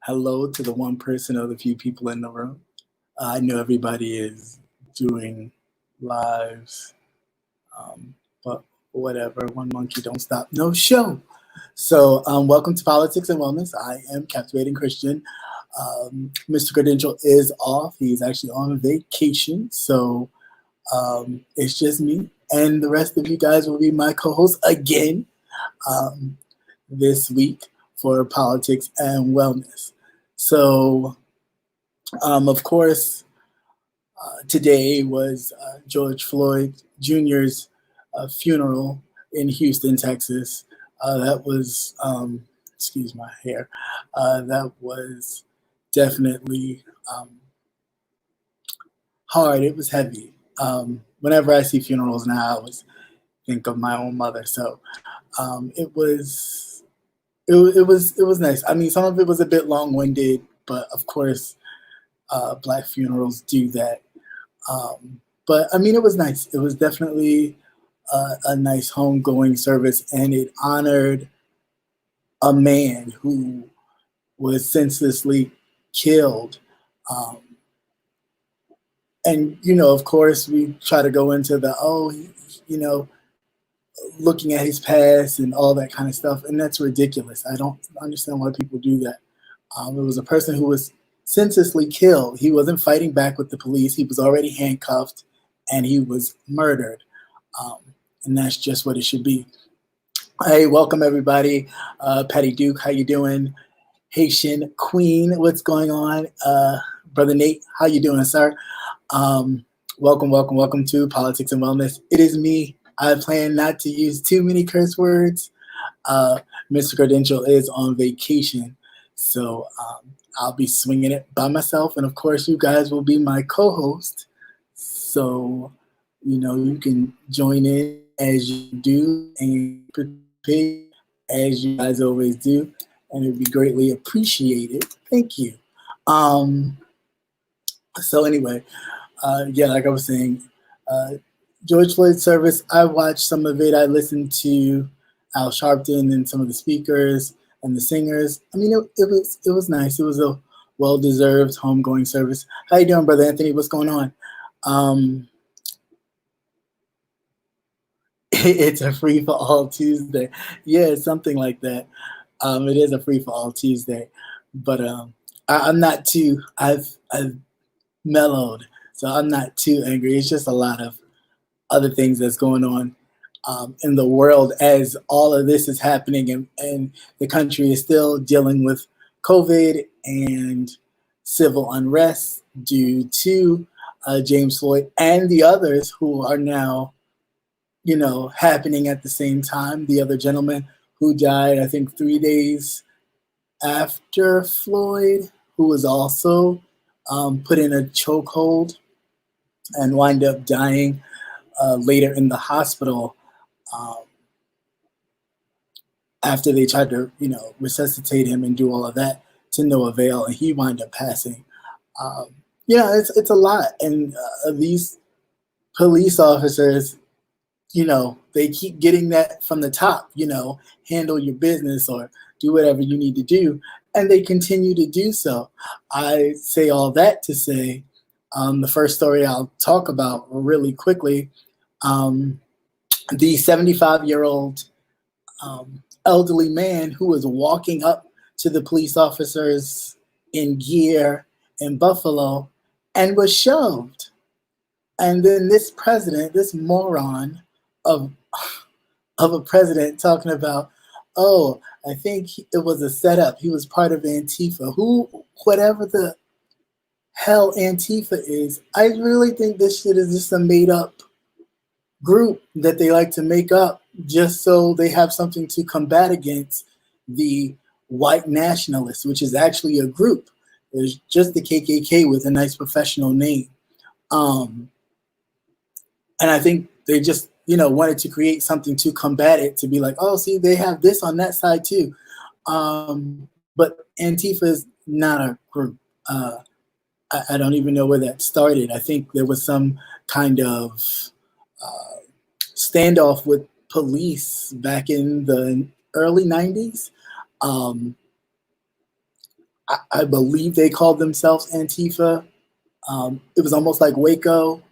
hello to the one person or the few people in the room. I know everybody is doing lives, but whatever. One monkey don't stop no show. So, welcome to Politics and Wellness. I am Captivating Christian. Mr. Credential is off. He's actually on vacation. So, it's just me. And the rest of you guys will be my co hosts again this week for Politics and Wellness. So, of course, today was George Floyd Jr.'s funeral in Houston, Texas. That was, excuse my hair, that was definitely hard. It was heavy. Whenever I see funerals now, I always think of my own mother. So it was nice. I mean, some of it was a bit long-winded, but of course, Black funerals do that. But I mean, it was nice. It was definitely a nice homegoing service, and it honored a man who was senselessly killed. Um, and of course, we try to go into you know, looking at his past and all that kind of stuff, and that's ridiculous. I don't understand why people do that. It was a person who was senselessly killed. He wasn't fighting back with the police. He was already handcuffed, and he was murdered. And that's just what it should be. Hey, welcome everybody. Patty Duke, how you doing? Haitian Queen, what's going on? Brother Nate, how you doing, sir? Welcome to Politics and Wellness. It is me. I plan not to use too many curse words. Mr. Credential is on vacation, so I'll be swinging it by myself, and of course, you guys will be my co-host. So, you can join in as you do and participate as you guys always do, and it'd be greatly appreciated. Thank you. So anyway, like I was saying, George Floyd service. I watched some of it. I listened to Al Sharpton and some of the speakers and the singers. I mean, it was nice. It was a well-deserved homegoing service. How you doing, Brother Anthony? What's going on? It's a free-for-all Tuesday. Yeah, something like that. It is a free-for-all Tuesday. But I'm not too, I've mellowed, so I'm not too angry. It's just a lot of other things that's going on in the world as all of this is happening, and the country is still dealing with COVID and civil unrest due to James Floyd and the others who are now, happening at the same time. The other gentleman who died, I think, 3 days after Floyd, who was also put in a chokehold and wind up dying later in the hospital after they tried to, resuscitate him and do all of that to no avail, and he wound up passing. It's a lot, and these police officers, they keep getting that from the top, handle your business or do whatever you need to do, and they continue to do so. I say all that to say, the first story I'll talk about really quickly, the 75-year-old elderly man who was walking up to the police officers in gear in Buffalo and was shoved. And then this president, this moron of a president talking about, oh, I think it was a setup. He was part of Antifa. Whatever the hell Antifa is, I really think this shit is just a made up group that they like to make up just so they have something to combat against the white nationalists, which is actually a group. There's just the KKK with a nice professional name. And I think they just, wanted to create something to combat it, to be like, oh, see, they have this on that side too. But Antifa is not a group. I don't even know where that started. I think there was some kind of standoff with police back in the early 90s. I believe they called themselves Antifa. It was almost like Waco,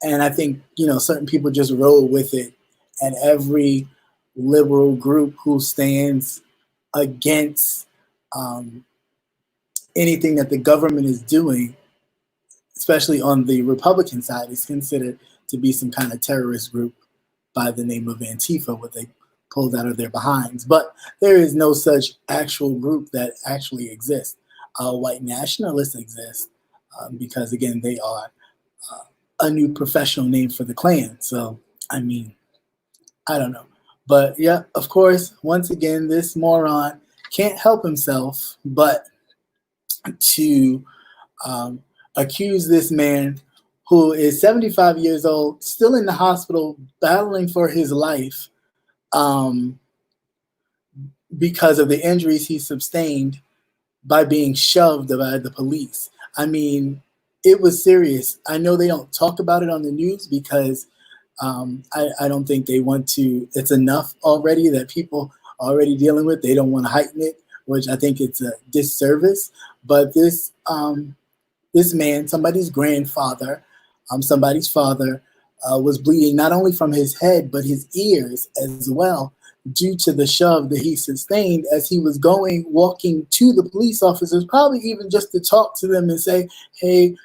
and I think certain people just roll with it, and every liberal group who stands against anything that the government is doing, especially on the Republican side, is considered to be some kind of terrorist group by the name of Antifa, what they pulled out of their behinds. But there is no such actual group that actually exists. White nationalists exist because, again, they are a new professional name for the Klan. So, I mean, I don't know. But yeah, of course, once again, this moron can't help himself but to accuse this man who is 75 years old, still in the hospital, battling for his life because of the injuries he sustained by being shoved by the police. I mean, it was serious. I know they don't talk about it on the news because I don't think they want to. It's enough already that people are already dealing with. They don't want to heighten it, which I think it's a disservice. But this man, somebody's grandfather, somebody's father, was bleeding not only from his head but his ears as well, due to the shove that he sustained as he was walking to the police officers, probably even just to talk to them and say, hey,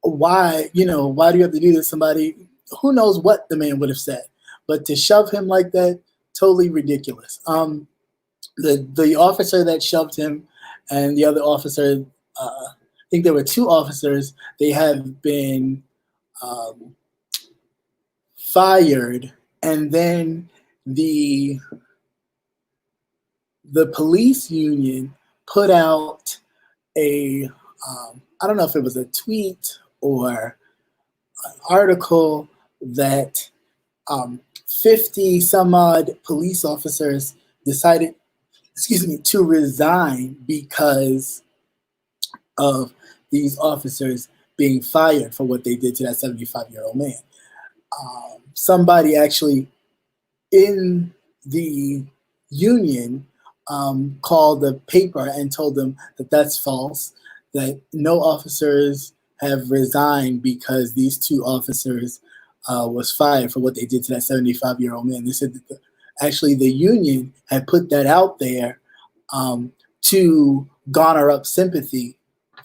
why do you have to do this? Somebody, who knows what the man would have said, but to shove him like that, totally ridiculous. The officer that shoved him and the other officer, I think there were two officers, they have been fired, and then the police union put out I don't know if it was a tweet or an article that 50 some odd police officers decided, to resign because of these officers being fired for what they did to that 75-year-old man. Somebody actually in the union called the paper and told them that that's false, that no officers have resigned because these two officers was fired for what they did to that 75-year-old man. They said that actually the union had put that out there to garner up sympathy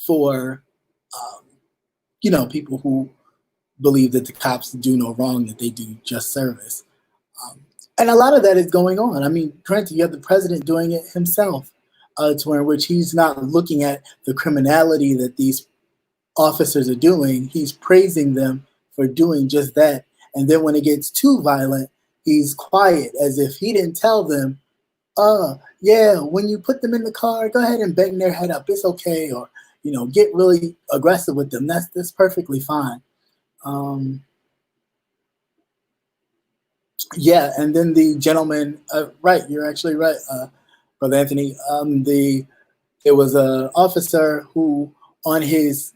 for people who believe that the cops do no wrong, that they do just service. And a lot of that is going on. I mean, granted, you have the president doing it himself, to where in which he's not looking at the criminality that these officers are doing. He's praising them for doing just that. And then when it gets too violent, he's quiet, as if he didn't tell them, yeah, when you put them in the car, go ahead and bang their head up. It's okay. Or, get really aggressive with them. That's perfectly fine. Yeah, and then the gentleman, right, you're actually right, Brother Anthony. There was an officer who, the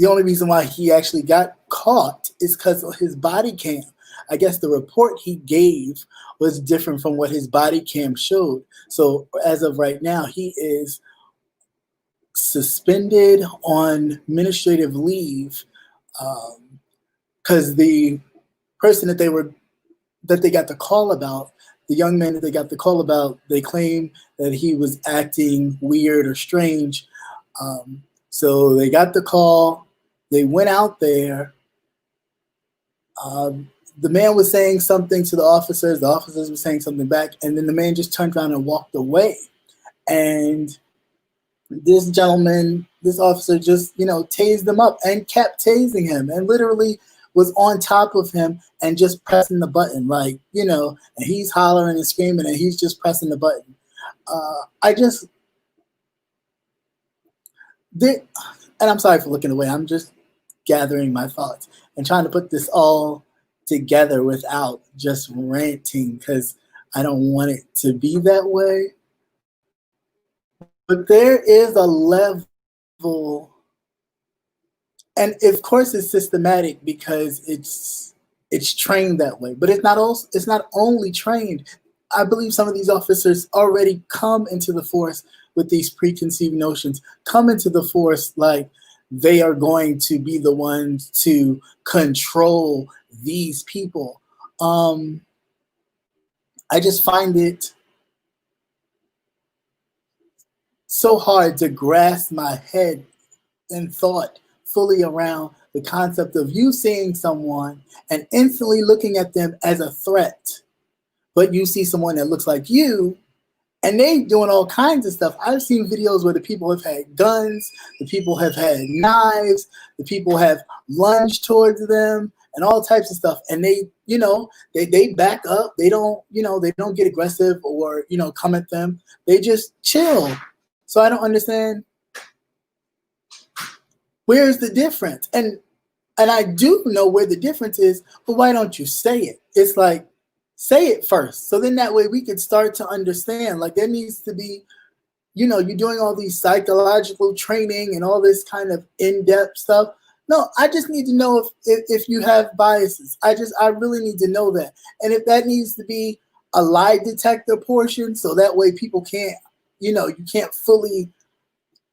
only reason why he actually got caught is because of his body cam. I guess the report he gave was different from what his body cam showed. So as of right now, he is suspended on administrative leave because the person that they got the call about, the young man that they got the call about, they claim that he was acting weird or strange. So they got the call. They went out there. The man was saying something to the officers were saying something back, and then the man just turned around and walked away. And this officer just, tased him up and kept tasing him and literally was on top of him and just pressing the button, and he's hollering and screaming and he's just pressing the button. And I'm sorry for looking away. I'm just gathering my thoughts and trying to put this all together without just ranting, because I don't want it to be that way. But there is a level, and of course it's systematic because it's trained that way. But it's not only trained. I believe some of these officers already come into the force with these preconceived notions come into the force like they are going to be the ones to control these people. I just find it so hard to grasp my head and thought fully around the concept of you seeing someone and instantly looking at them as a threat, but you see someone that looks like you and they doing all kinds of stuff. I've seen videos where the people have had guns, the people have had knives, the people have lunged towards them and all types of stuff. And they, they back up. They don't, they don't get aggressive or, come at them. They just chill. So I don't understand, where's the difference? And I do know where the difference is, but why don't you say it? It's like, say it first. So then that way we could start to understand, like there needs to be, you're doing all these psychological training and all this kind of in-depth stuff. No, I just need to know if you have biases. I really need to know that. And if that needs to be a lie detector portion, so that way people can't, you can't fully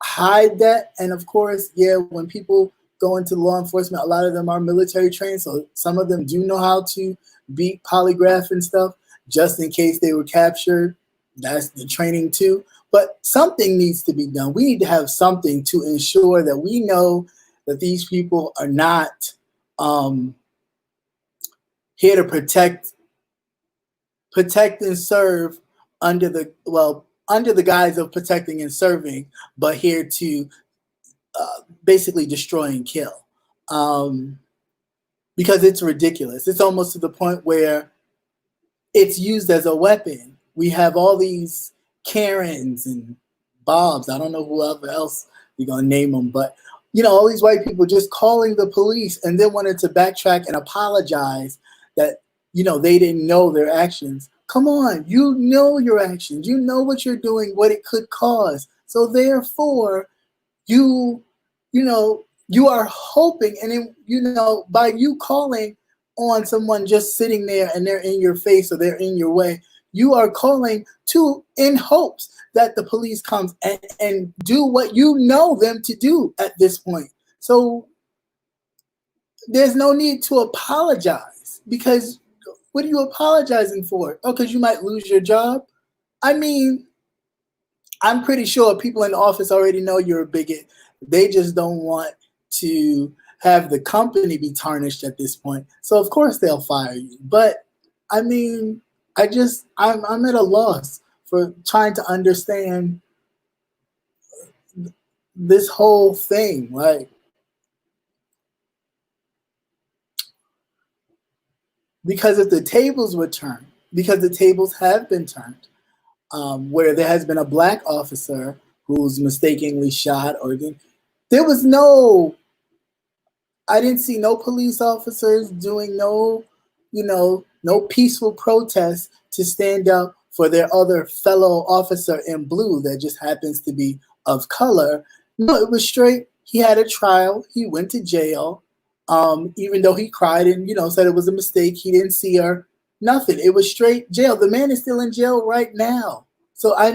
hide that. And of course, yeah, when people go into law enforcement, a lot of them are military trained. So some of them do know how to beat polygraph and stuff, just in case they were captured. That's the training too. But something needs to be done. We need to have something to ensure that we know that these people are not here to protect and serve under the guise of protecting and serving, but here to basically destroy and kill. Because it's ridiculous. It's almost to the point where it's used as a weapon. We have all these Karens and Bobs. I don't know whoever else you're going to name them, but all these white people just calling the police and then wanted to backtrack and apologize that, they didn't know their actions. Come on, you know your actions. You know what you're doing, what it could cause. So therefore, you are hoping, and then, by you calling on someone just sitting there and they're in your face or they're in your way, you are calling in hopes that the police comes and do what you know them to do at this point. So there's no need to apologize, because what are you apologizing for? Oh, because you might lose your job? I mean, I'm pretty sure people in the office already know you're a bigot. They just don't want to have the company be tarnished at this point. So of course they'll fire you. But I mean, I'm at a loss for trying to understand this whole thing. Like, because if the tables were turned, because the tables have been turned, where there has been a black officer who's mistakenly shot, or there was I didn't see no police officers doing no peaceful protest to stand up for their other fellow officer in blue that just happens to be of color. No, it was straight. He had a trial. He went to jail, even though he cried and, said it was a mistake. He didn't see her. Nothing. It was straight jail. The man is still in jail right now. So I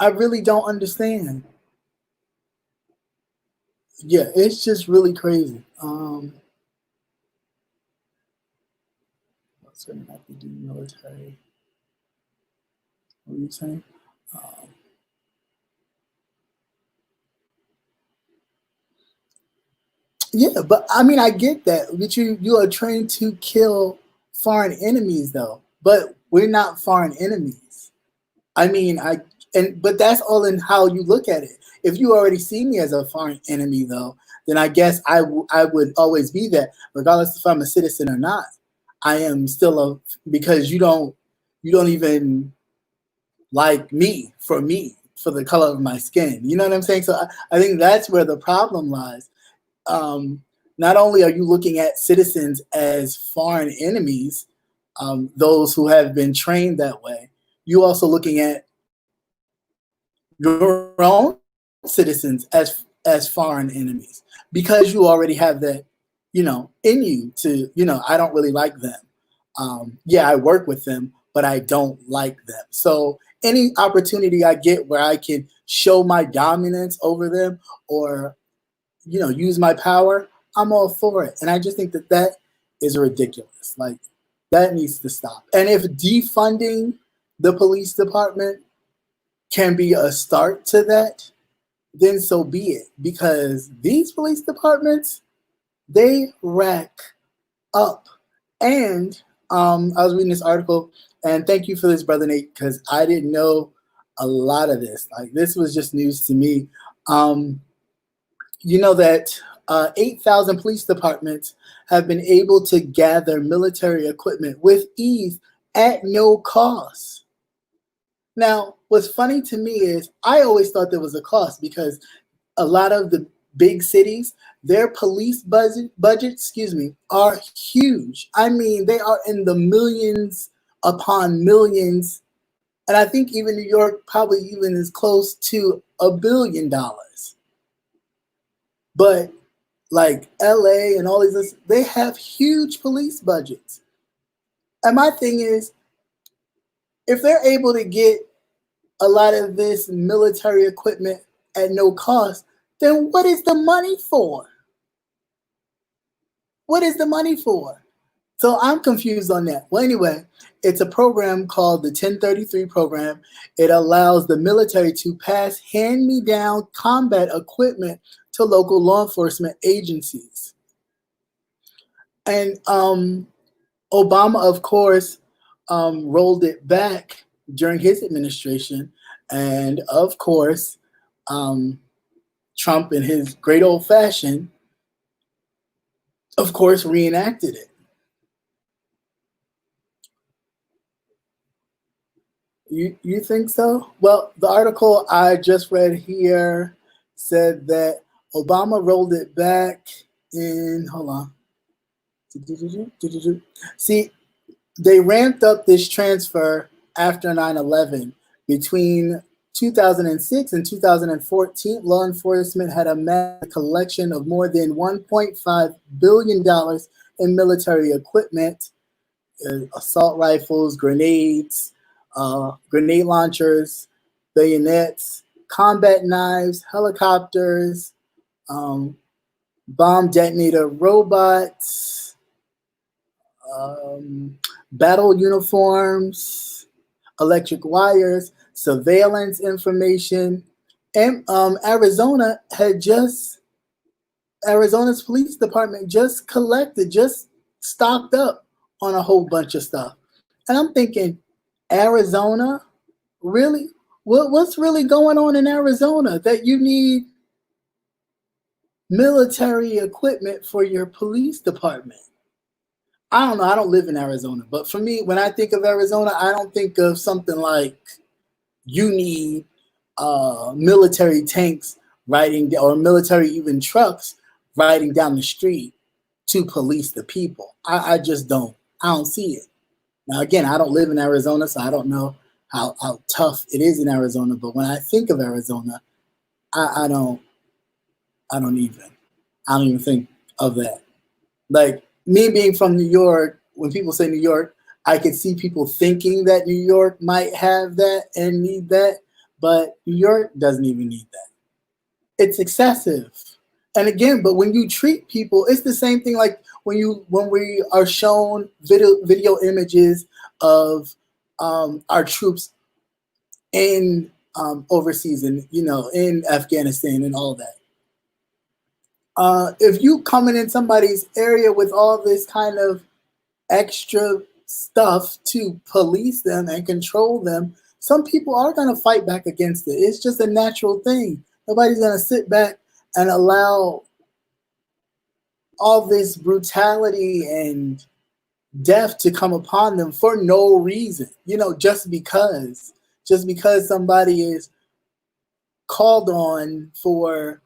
really don't understand. Yeah, it's just really crazy. Certain have to do military. What are you saying? Yeah, but I mean, I get that. But you are trained to kill foreign enemies, though. But we're not foreign enemies. I mean, but that's all in how you look at it. If you already see me as a foreign enemy, though, then I guess I would always be that, regardless if I'm a citizen or not. I am still because you don't even like me for the color of my skin. You know what I'm saying? So I think that's where the problem lies. Not only are you looking at citizens as foreign enemies, those who have been trained that way, you're also looking at your own citizens as foreign enemies, because you already have that, in you to, I don't really like them. Yeah, I work with them, but I don't like them. So any opportunity I get where I can show my dominance over them or, use my power, I'm all for it. And I just think that that is ridiculous. Like, that needs to stop. And if defunding the police department can be a start to that, then so be it. Because these police departments, they rack up. And I was reading this article, and thank you for this, Brother Nate, because I didn't know a lot of this. Like, this was just news to me. You know that 8,000 police departments have been able to gather military equipment with ease at no cost. Now, what's funny to me is I always thought there was a cost because a lot of the big cities, their police budgets, are huge. I mean, they are in the millions upon millions. And I think even New York probably even is close to $1 billion. But like LA and all these, they have huge police budgets. And my thing is, if they're able to get a lot of this military equipment at no cost, then what is the money for? What is the money for? So I'm confused on that. Well, anyway, it's a program called the 1033 program. It allows the military to pass hand-me-down combat equipment to local law enforcement agencies. And Obama, of course, rolled it back during his administration. And of course, Trump, in his great old fashion, of course, reenacted it. You think so? Well, the article I just read here said that Obama rolled it back in, hold on. See, they ramped up this transfer after 9/11. Between 2006 and 2014, law enforcement had amassed a collection of more than $1.5 billion in military equipment, assault rifles, grenades, grenade launchers, bayonets, combat knives, helicopters, bomb detonator robots, battle uniforms, electric wires, surveillance information. And Arizona's police department just stocked up on a whole bunch of stuff. And I'm thinking, Arizona? Really? What's really going on in Arizona that you need military equipment for your police department? I don't know. I don't live in Arizona. But for me, when I think of Arizona, I don't think of something like you need military tanks or military even trucks riding down the street to police the people. I just don't. I don't see it. Now, again, I don't live in Arizona, so I don't know how tough it is in Arizona. But when I think of Arizona, I don't even think of that. Like, me being from New York, when people say New York, I could see people thinking that New York might have that and need that, but New York doesn't even need that. It's excessive. And again, but when you treat people, it's the same thing like when we are shown video images of our troops in overseas and in Afghanistan and all that. If you coming in somebody's area with all this kind of extra stuff to police them and control them, some people are going to fight back against it. It's just a natural thing. Nobody's going to sit back and allow all this brutality and death to come upon them for no reason. Just because somebody is called on for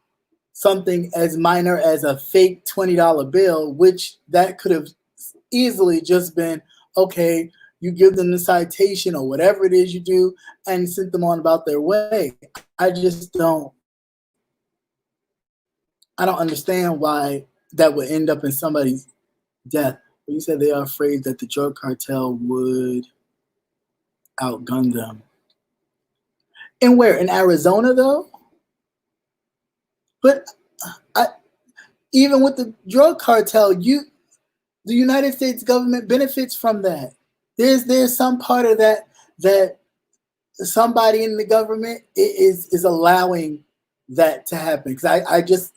something as minor as a fake $20 bill, which that could have easily just been, okay, you give them the citation or whatever it is you do and sent them on about their way. I don't understand why that would end up in somebody's death. You said they are afraid that the drug cartel would outgun them. And where? In Arizona, though? But I, even with the drug cartel, the United States government benefits from that. There's some part of that that somebody in the government is allowing that to happen. Because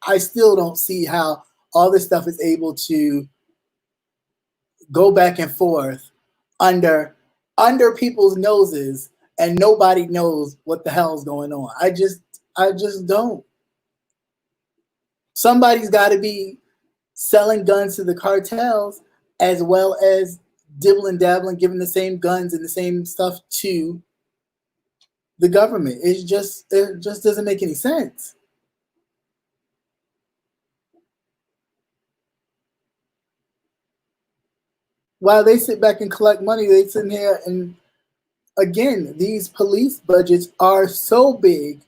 I still don't see how all this stuff is able to go back and forth under people's noses, and nobody knows what the hell's going on. I just don't. Somebody's got to be selling guns to the cartels, as well as dibbling dabbling, giving the same guns and the same stuff to the government. It just doesn't make any sense. While they sit back and collect money, they sit here and, again, these police budgets are so big.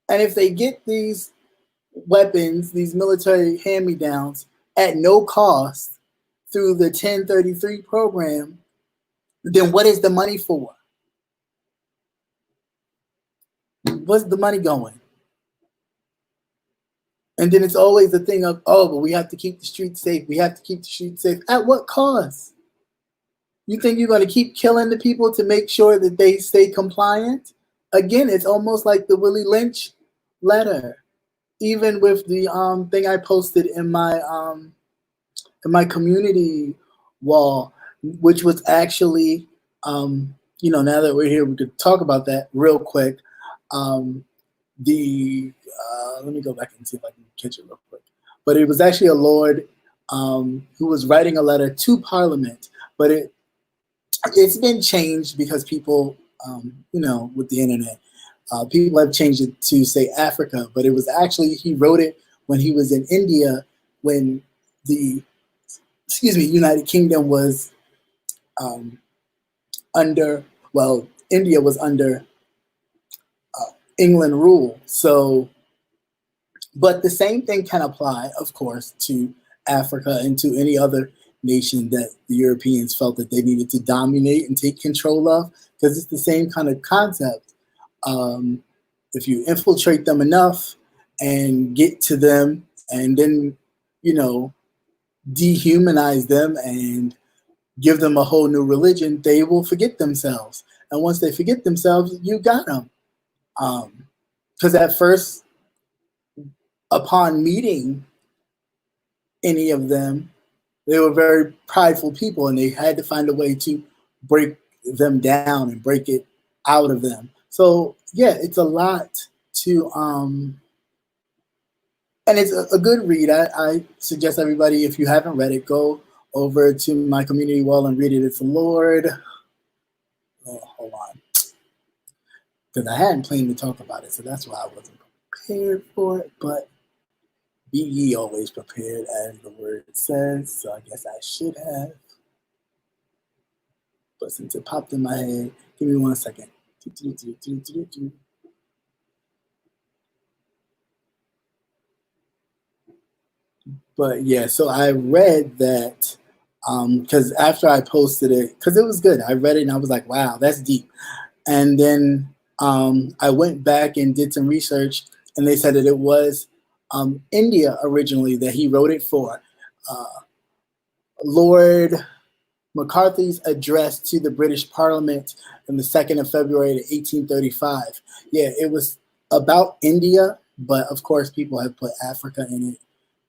And if they get these weapons, these military hand-me-downs at no cost through the 1033 program, then what is the money for? What's the money going? And then it's always the thing of, oh, but we have to keep the streets safe. We have to keep the streets safe. At what cost? You think you're going to keep killing the people to make sure that they stay compliant? Again, it's almost like the Willie Lynch letter. Even with the thing I posted in my community wall, which was actually, now that we're here, we could talk about that real quick. Let me go back and see if I can catch it real quick. But it was actually a lord who was writing a letter to Parliament, but it's been changed because people, with the internet, people have changed it to say Africa, but it was actually, he wrote it when he was in India, when the United Kingdom was India was under England rule. So, but the same thing can apply, of course, to Africa and to any other nation that the Europeans felt that they needed to dominate and take control of, because it's the same kind of concept. If you infiltrate them enough and get to them and then, dehumanize them and give them a whole new religion, they will forget themselves. And once they forget themselves, you got them. Because at first, upon meeting any of them, they were very prideful people, and they had to find a way to break them down and break it out of them. So yeah, it's a lot to, and it's a good read. I suggest everybody, if you haven't read it, go over to my community wall and read it. It's Lord. Oh, hold on. Because I hadn't planned to talk about it, so that's why I wasn't prepared for it. But be ye always prepared, as the word says. So I guess I should have. But since it popped in my head, give me 1 second. But yeah, so I read that because after I posted it, because it was good, I read it and I was like, wow, that's deep. And then I went back and did some research, and they said that it was India originally that he wrote it for. Lord McCarthy's address to the British Parliament on the 2nd of February 1835. Yeah, it was about India, but of course people have put Africa in it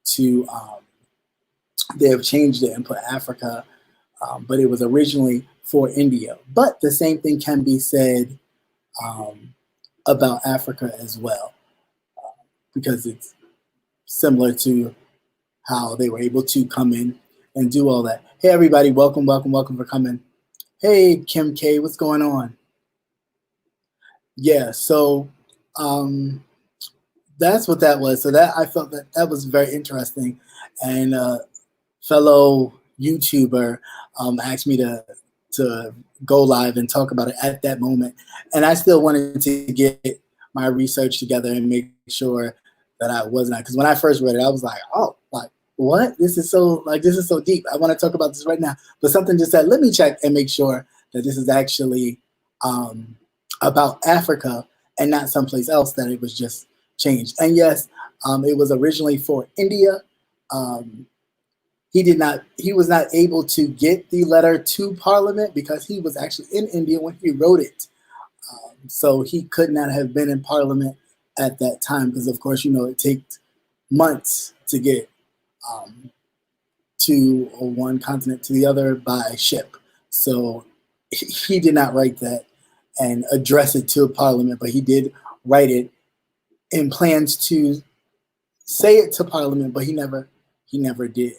to, they have changed it and put Africa, but it was originally for India. But the same thing can be said about Africa as well, because it's similar to how they were able to come in and do all that. Hey, everybody, welcome for coming. Hey, Kim K, what's going on? Yeah, so that's what that was. So that I felt that was very interesting. And fellow YouTuber asked me to go live and talk about it at that moment. And I still wanted to get my research together and make sure that I wasn't, because when I first read it, I was like, oh, like, what? This is so deep. I want to talk about this right now. But something just said, let me check and make sure that this is actually about Africa and not someplace else, that it was just changed. And yes, it was originally for India. Um, he was not able to get the letter to Parliament because he was actually in India when he wrote it. So he could not have been in Parliament at that time because, of course, it takes months to get um, to one continent to the other by ship. So he did not write that and address it to Parliament, but he did write it in plans to say it to Parliament, but he never did.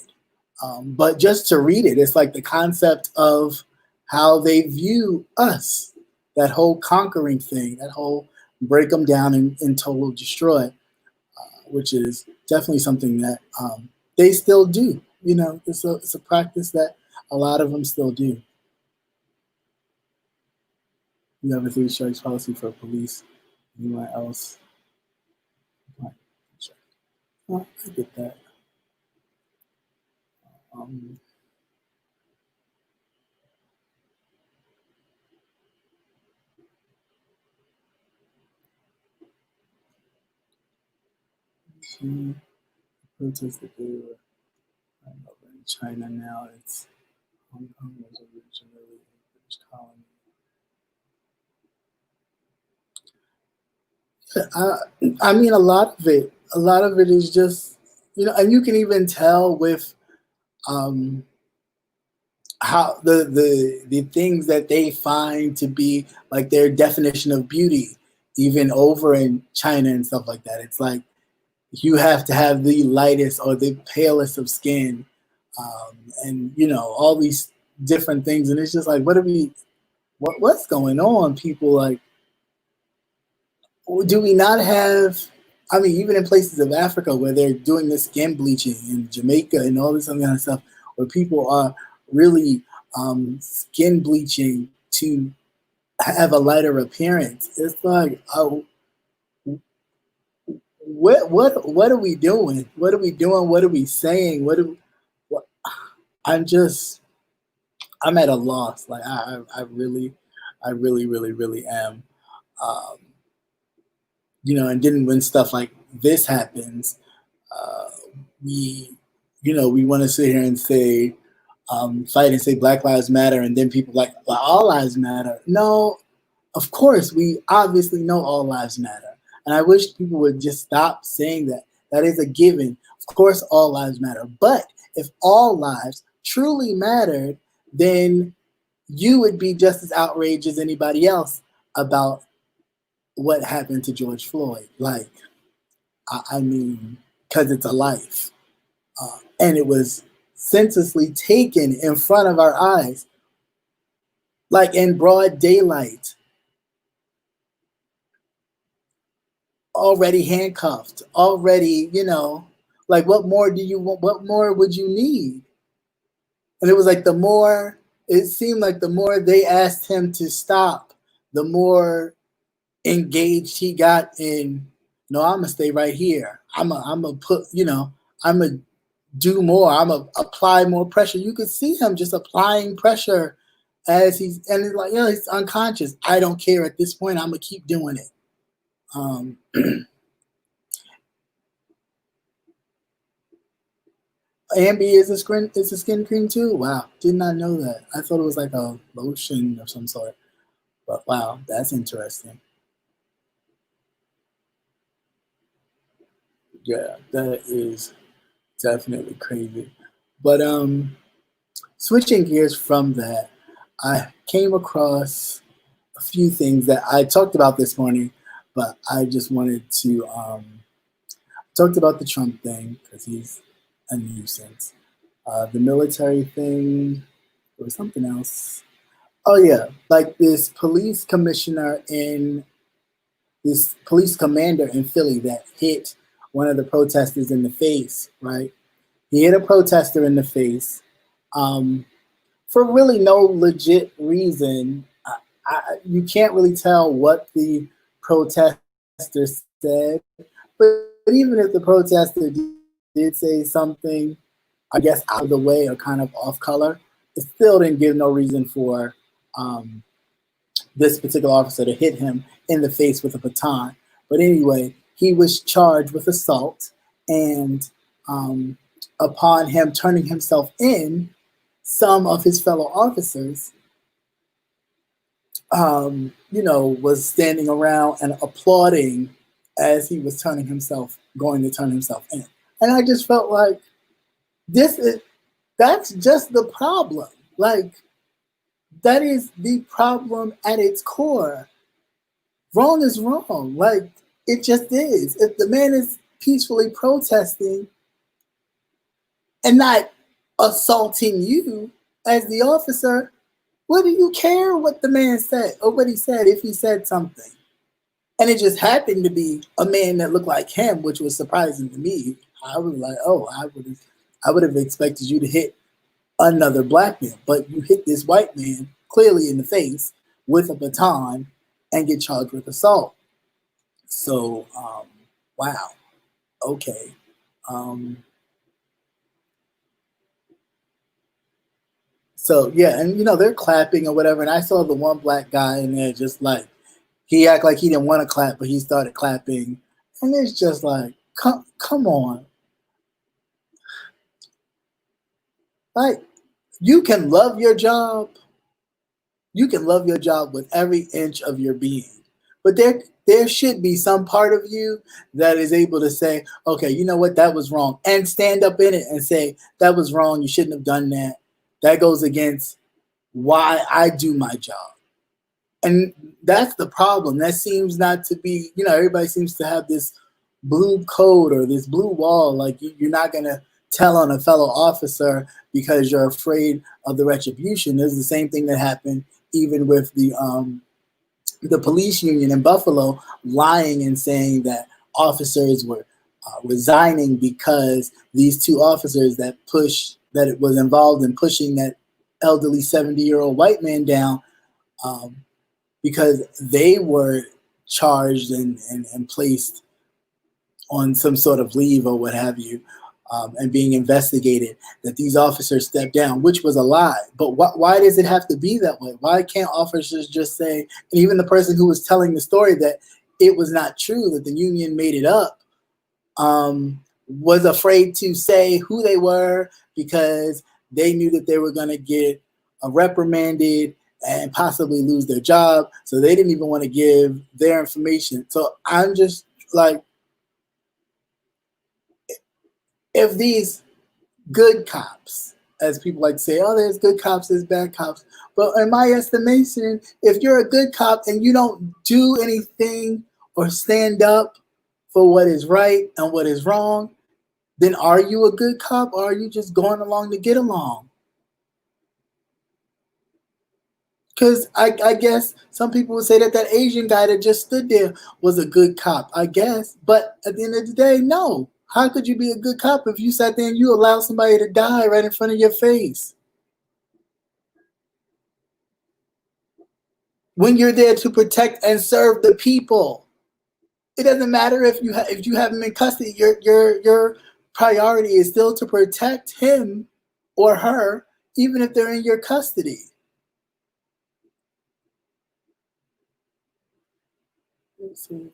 But just to read it, it's like the concept of how they view us, that whole conquering thing, that whole break them down and total destroy, which is definitely something that they still do. It's a practice that a lot of them still do. You have a three strikes policy for police. Anyone else? Well, I get that. She protested they were over in China now. It's Hong Kong was originally a British colony. I mean, a lot of it is just, and you can even tell with um, how the things that they find to be like their definition of beauty, even over in China and stuff like that. It's like you have to have the lightest or the palest of skin, and all these different things, and it's just like, what's going on, people? Like, do we not have? I mean, even in places of Africa where they're doing this skin bleaching, in Jamaica and all this other kind of stuff, where people are really skin bleaching to have a lighter appearance. It's like, oh, what are we doing? What are we doing? What are we saying? What, I'm at a loss. Like I really am. Um, and then when stuff like this happens, uh, we, we want to sit here and say, fight and say Black Lives Matter, and then people like, well, all lives matter. No, of course, we obviously know all lives matter. And I wish people would just stop saying that. That is a given. Of course, all lives matter. But if all lives truly mattered, then you would be just as outraged as anybody else about what happened to George Floyd. Like, I mean, because it's a life. And it was senselessly taken in front of our eyes, like in broad daylight, already handcuffed, already, like what more do you want? What more would you need? And it was like it seemed like the more they asked him to stop, the more engaged he got in, no, I'm gonna stay right here. I'm gonna put, I'm gonna do more. I'm gonna apply more pressure. You could see him just applying pressure and it's like, he's unconscious. I don't care at this point. I'm gonna keep doing it. Ambi is a skin cream too. Wow, did not know that. I thought it was like a lotion of some sort. But wow, that's interesting. Yeah, that is definitely crazy. But switching gears from that, I came across a few things that I talked about this morning, but I just wanted to talked about the Trump thing because he's a nuisance. The military thing, there was something else. Oh yeah, like this police commander in Philly that hit one of the protesters in the face, right? He hit a protester in the face for really no legit reason. You can't really tell what the protester said, but even if the protester did say something, I guess out of the way or kind of off color, it still didn't give no reason for this particular officer to hit him in the face with a baton. But anyway, he was charged with assault, and upon him turning himself in, some of his fellow officers, was standing around and applauding as he was going to turn himself in. And I just felt like that's just the problem. Like, that is the problem at its core. Wrong is wrong. Like, it just is. If the man is peacefully protesting and not assaulting you as the officer, what do you care what the man said or what he said if he said something? And it just happened to be a man that looked like him, which was surprising to me. I was like, oh, I would have expected you to hit another black man, but you hit this white man clearly in the face with a baton and get charged with assault. So, wow. Okay. So yeah, and they're clapping or whatever, and I saw the one black guy in there just like he acted like he didn't want to clap, but he started clapping, and it's just like, come on, like you can love your job, with every inch of your being, but there should be some part of you that is able to say, okay, you know what, that was wrong, and stand up in it and say that was wrong. You shouldn't have done that. That goes against why I do my job. And that's the problem. That seems not to be, everybody seems to have this blue code or this blue wall. Like you're not going to tell on a fellow officer because you're afraid of the retribution. There's the same thing that happened even with the police union in Buffalo lying and saying that officers were resigning because these two officers that it was involved in pushing that elderly 70-year-old white man down, because they were charged and placed on some sort of leave or what have you, and being investigated, that these officers stepped down, which was a lie. But why does it have to be that way? Why can't officers just say, and even the person who was telling the story that it was not true, that the union made it up, was afraid to say who they were because they knew that they were going to get reprimanded and possibly lose their job. So they didn't even want to give their information. So I'm just like, if these good cops, as people like to say, oh, there's good cops, there's bad cops. But in my estimation, if you're a good cop and you don't do anything or stand up for what is right and what is wrong, then are you a good cop or are you just going along to get along? Because I guess some people would say that Asian guy that just stood there was a good cop, I guess. But at the end of the day, no. How could you be a good cop if you sat there and you allowed somebody to die right in front of your face? When you're there to protect and serve the people, it doesn't matter if you have him in custody. Your priority is still to protect him or her, even if they're in your custody. Let's see.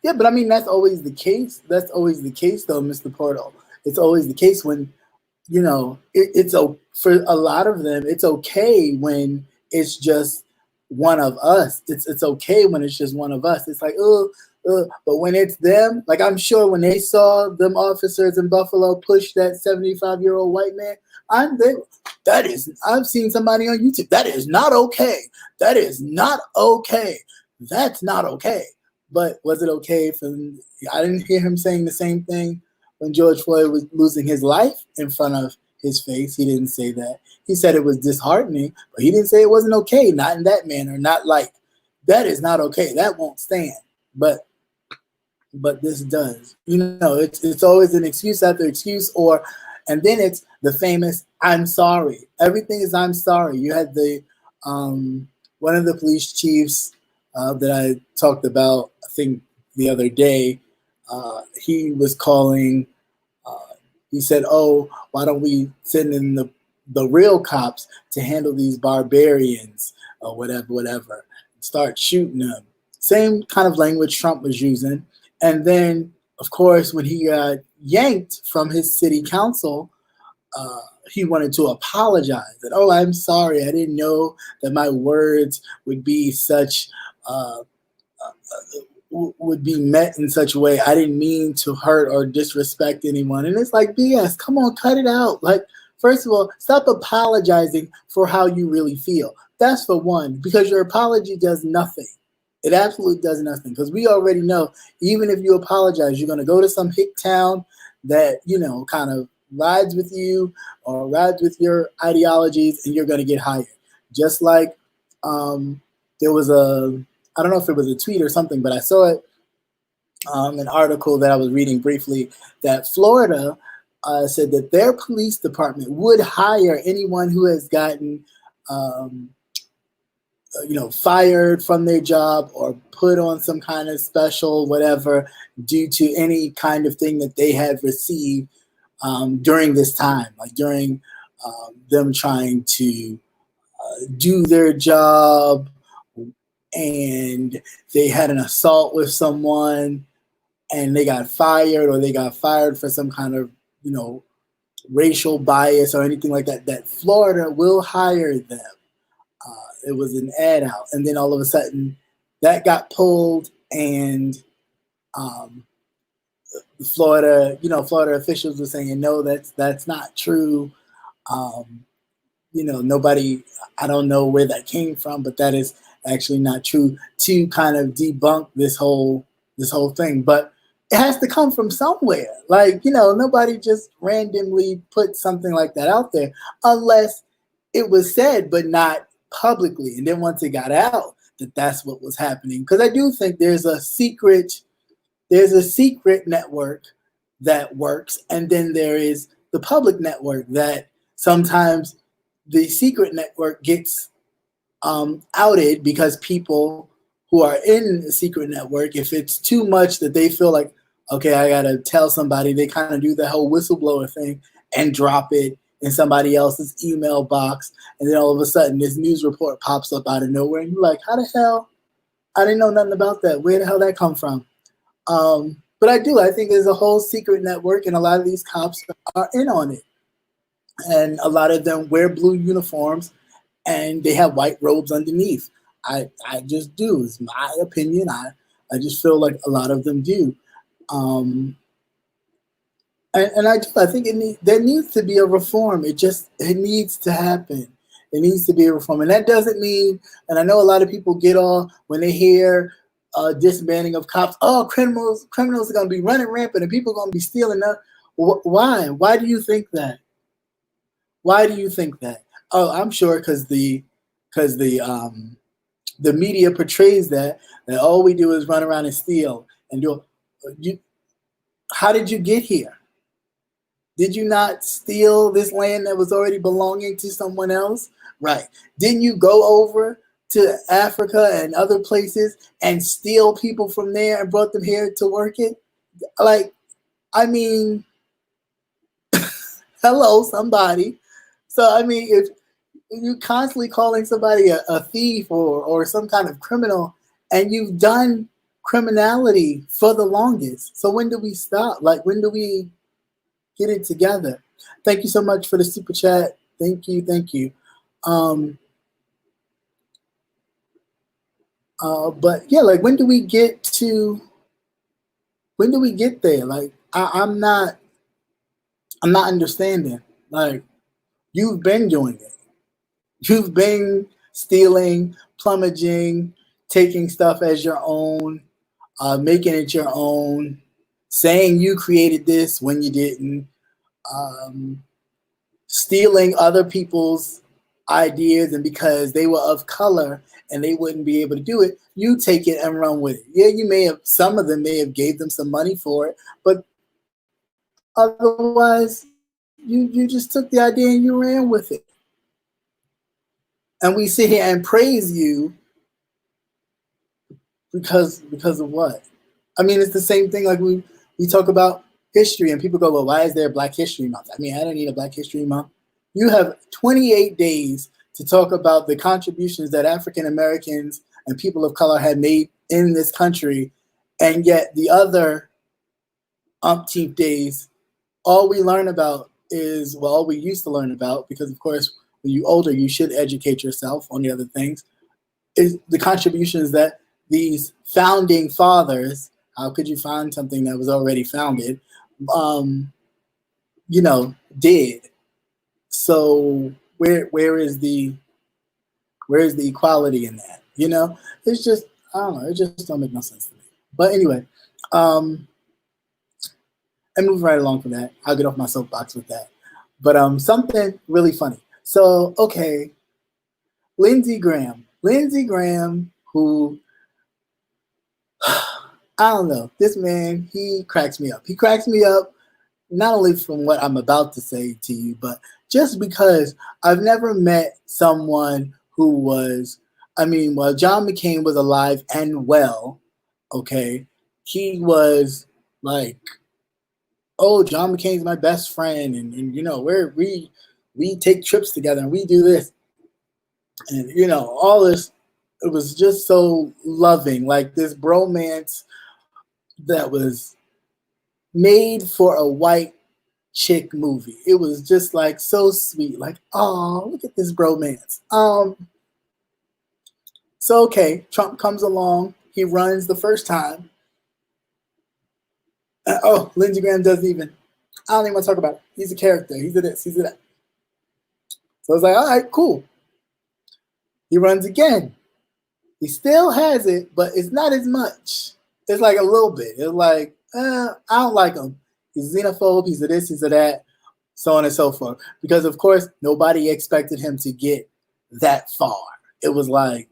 Yeah, but I mean that's always the case. That's always the case, though, Mr. Portal. It's always the case when it's for a lot of them. It's okay when it's just one of us. It's okay when it's just one of us. It's like, but when it's them, like I'm sure when they saw them officers in Buffalo push that 75-year-old white man, I've seen somebody on YouTube. That is not okay. That is not okay. That's not okay. But was it okay for him? I didn't hear him saying the same thing when George Floyd was losing his life in front of his face. He didn't say that. He said it was disheartening, but he didn't say it wasn't okay. Not in that manner. Not like, that is not okay. That won't stand. But this does. It's always an excuse after excuse, and then it's the famous "I'm sorry." Everything is "I'm sorry." You had the one of the police chiefs that I talked about, I think the other day, he was calling. He said, "Oh, why don't we send in the real cops to handle these barbarians or whatever? Start shooting them." Same kind of language Trump was using. And then, of course, when he got yanked from his city council, he wanted to apologize. That, oh, I'm sorry, I didn't know that my words would be such. Would be met in such a way. I didn't mean to hurt or disrespect anyone. And it's like, BS, come on, cut it out. Like, first of all, stop apologizing for how you really feel. That's for one, because your apology does nothing. It absolutely does nothing. Because we already know, even if you apologize, you're going to go to some hick town that, kind of rides with you or rides with your ideologies, and you're going to get hired. Just like there was I don't know if it was a tweet or something, but I saw it, an article that I was reading briefly, that Florida said that their police department would hire anyone who has gotten, fired from their job or put on some kind of special whatever due to any kind of thing that they had received during this time, like during them trying to do their job, and they had an assault with someone and they got fired, or they got fired for some kind of, racial bias or anything like that, that Florida will hire them. It was an ad out. And then all of a sudden that got pulled, and Florida officials were saying, no, that's not true. Nobody, I don't know where that came from, but that is actually not true, to kind of debunk this whole thing. But it has to come from somewhere. Like, nobody just randomly put something like that out there unless it was said, but not publicly. And then once it got out that that's what was happening, because I do think there's a secret network that works, and then there is the public network that sometimes the secret network gets outed because people who are in the secret network, if it's too much that they feel like, okay, I got to tell somebody, they kind of do the whole whistleblower thing and drop it in somebody else's email box. And then all of a sudden this news report pops up out of nowhere. And you're like, how the hell? I didn't know nothing about that. Where the hell that come from? But I think there's a whole secret network, and a lot of these cops are in on it. And a lot of them wear blue uniforms, and they have white robes underneath. I just do. It's my opinion. I just feel like a lot of them do. And I think there needs to be a reform. It needs to happen. It needs to be a reform. And that doesn't mean, and I know a lot of people get all, when they hear disbanding of cops, oh, criminals are going to be running rampant and people are going to be stealing up. Why? Why do you think that? Why do you think that? Oh, I'm sure because the media portrays that all we do is run around and steal and do. How did you get here? Did you not steal this land that was already belonging to someone else? Right. Didn't you go over to Africa and other places and steal people from there and brought them here to work it? Like, I mean, hello, somebody. So, I mean, if you're constantly calling somebody a thief or some kind of criminal, and you've done criminality for the longest. So when do we stop? Like, when do we get it together? Thank you so much for the super chat. Thank you. But yeah, like, when do we get there? Like, I'm not understanding. Like, you've been doing it. You've been stealing, plumaging, taking stuff as your own, making it your own, saying you created this when you didn't, stealing other people's ideas, and because they were of color and they wouldn't be able to do it, you take it and run with it. Yeah, some of them may have gave them some money for it, but otherwise you just took the idea and you ran with it. And we sit here and praise you Because of what? I mean, it's the same thing. Like we talk about history, and people go, "Well, why is there Black History Month?" I mean, I don't need a Black History Month. You have 28 days to talk about the contributions that African Americans and people of color had made in this country, and yet the other umpteenth days, all we learn about is, well, all we used to learn about, because of course, when you're older, you should educate yourself on the other things, is the contributions that these founding fathers, how could you find something that was already founded, did. So where is the equality in that? It's just, I don't know, it just don't make no sense to me. But anyway, and move right along from that. I'll get off my soapbox with that. But something really funny. So okay, Lindsey Graham, who I don't know, this man, he cracks me up. He cracks me up not only from what I'm about to say to you, but just because I've never met someone who was, well, John McCain was alive and well, okay? He was like, oh, John McCain's my best friend, and we take trips together and we do this. And, all this, it was just so loving, like this bromance that was made for a white chick movie. It was just like so sweet, like, oh, look at this bromance. So okay, Trump comes along, he runs the first time. Lindsey Graham doesn't even, I don't even want to talk about it. He's a character, he's a this, he's a that. So it's like, all right, cool. He runs again. He still has it, but it's not as much. It's like a little bit. It's like, I don't like him. He's xenophobe, he's a this, he's a that, so on and so forth. Because, of course, nobody expected him to get that far. It was like,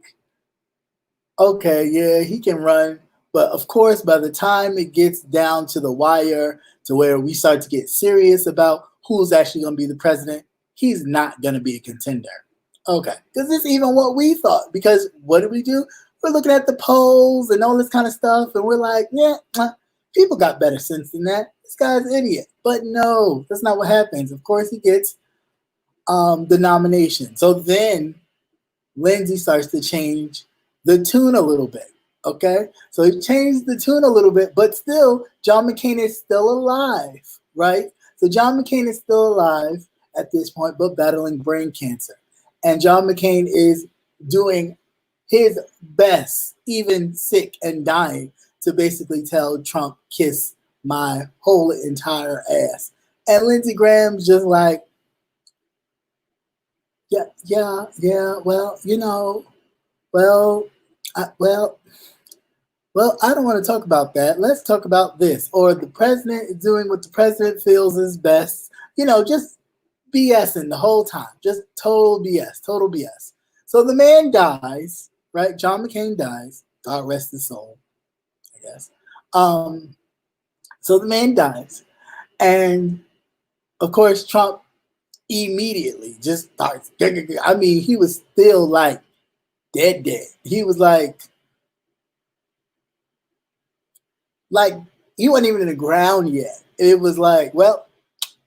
okay, yeah, he can run. But, of course, by the time it gets down to the wire to where we start to get serious about who's actually going to be the president, he's not going to be a contender. Okay, because this is even what we thought. Because what did we do? We're looking at the polls and all this kind of stuff, and we're like, yeah, people got better sense than that. This guy's an idiot. But no, that's not what happens. Of course, he gets the nomination. So then Lindsey starts to change the tune a little bit. Okay, so he changed the tune a little bit, but still, John McCain is still alive, right? So John McCain is still alive at this point, but battling brain cancer. And John McCain is doing his best, even sick and dying, to basically tell Trump, kiss my whole entire ass. And Lindsey Graham's just like, yeah, well, well, I don't want to talk about that. Let's talk about this. Or the president is doing what the president feels is best. Just BSing the whole time. Just total BS. So the man dies, right? John McCain dies. God rest his soul, I guess. So the man dies. And, of course, Trump immediately just starts. He was still like dead. He was like he wasn't even in the ground yet. It was like, well,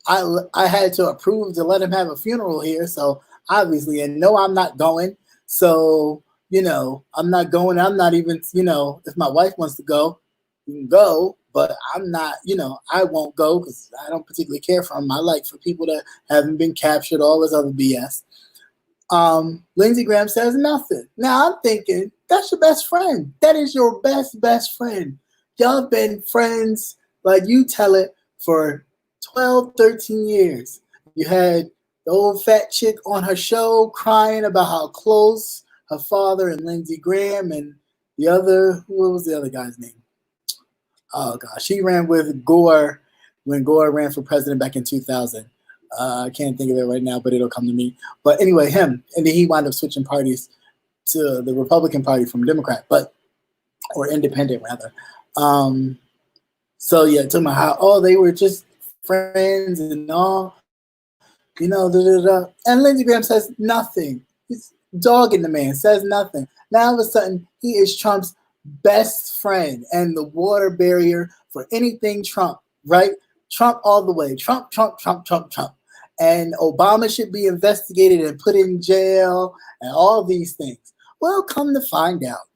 I had to approve to let him have a funeral here, so obviously, and no, I'm not going. So, I'm not going. I'm not even, if my wife wants to go, you can go, but I'm not, I won't go because I don't particularly care for him. I like for people that haven't been captured, all this other BS. Lindsey Graham says nothing. Now I'm thinking, that's your best friend. That is your best friend. Y'all have been friends, like you tell it, for 12, 13 years. You had the old fat chick on her show crying about how close her father and Lindsey Graham and the other, what was the other guy's name? Oh gosh, he ran with Gore when Gore ran for president back in 2000. I can't think of it right now, but it'll come to me. But anyway, him, and then he wound up switching parties to the Republican Party from Democrat, or independent rather. So yeah, talking about how they were just friends and all, and Lindsey Graham says nothing. He's dogging the man, says nothing. Now all of a sudden he is Trump's best friend and the water barrier for anything Trump, right? Trump all the way. Trump, Trump, Trump, Trump, Trump. And Obama should be investigated and put in jail and all these things. Well, come to find out.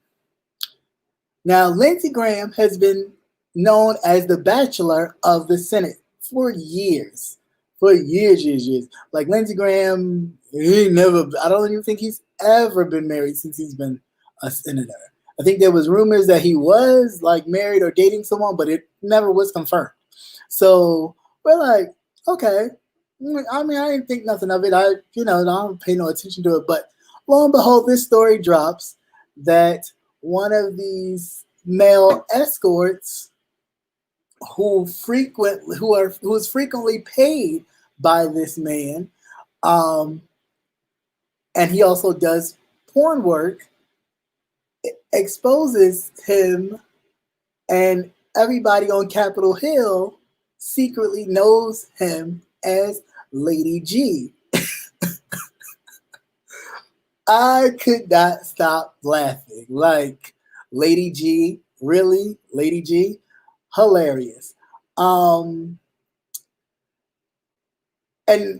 Now, Lindsey Graham has been known as the Bachelor of the Senate for years. For years. Like Lindsey Graham, I don't even think he's ever been married since he's been a senator. I think there was rumors that he was like married or dating someone, but it never was confirmed. So we're like, okay. I mean, I didn't think nothing of it. I don't pay no attention to it. But lo and behold, this story drops that one of these male escorts who is frequently paid by this man, and he also does porn work, exposes him, and everybody on Capitol Hill secretly knows him as Lady G. I could not stop laughing. Like, Lady G, really? Lady G? Hilarious. And,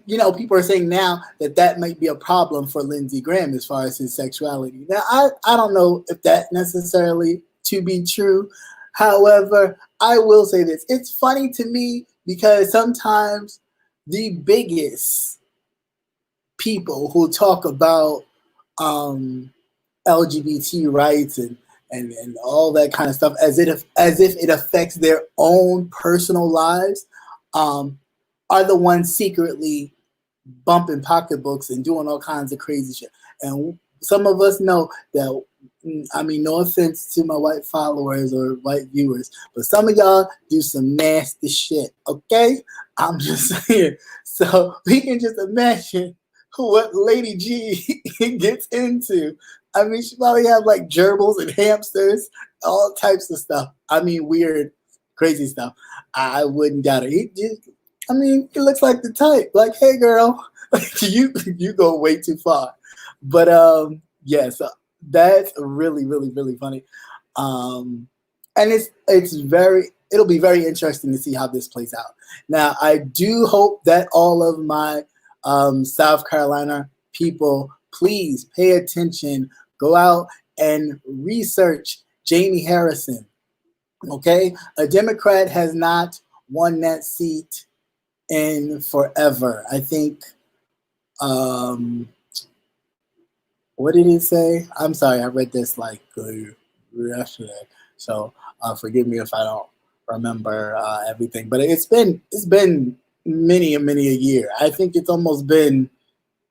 people are saying now that might be a problem for Lindsey Graham as far as his sexuality. Now, I don't know if that necessarily to be true. However, I will say this. It's funny to me because sometimes the biggest people who talk about LGBT rights and all that kind of stuff as if it affects their own personal lives are the ones secretly bumping pocketbooks and doing all kinds of crazy shit. And some of us know that, I mean, no offense to my white followers or white viewers, but some of y'all do some nasty shit, okay? I'm just saying. So we can just imagine what Lady G gets into. I mean, she probably have like gerbils and hamsters, all types of stuff. I mean, weird, crazy stuff. I wouldn't doubt it. He looks like the type. Like, hey, girl, you go way too far. But yes, that's really, really, really funny. And it'll be very interesting to see how this plays out. Now, I do hope that all of my South Carolina people, please pay attention. Go out and research Jamie Harrison. Okay, a Democrat has not won that seat in forever. I think. What did he say? I'm sorry, I read this like yesterday, so forgive me if I don't remember everything. But it's been many a year. I think it's almost been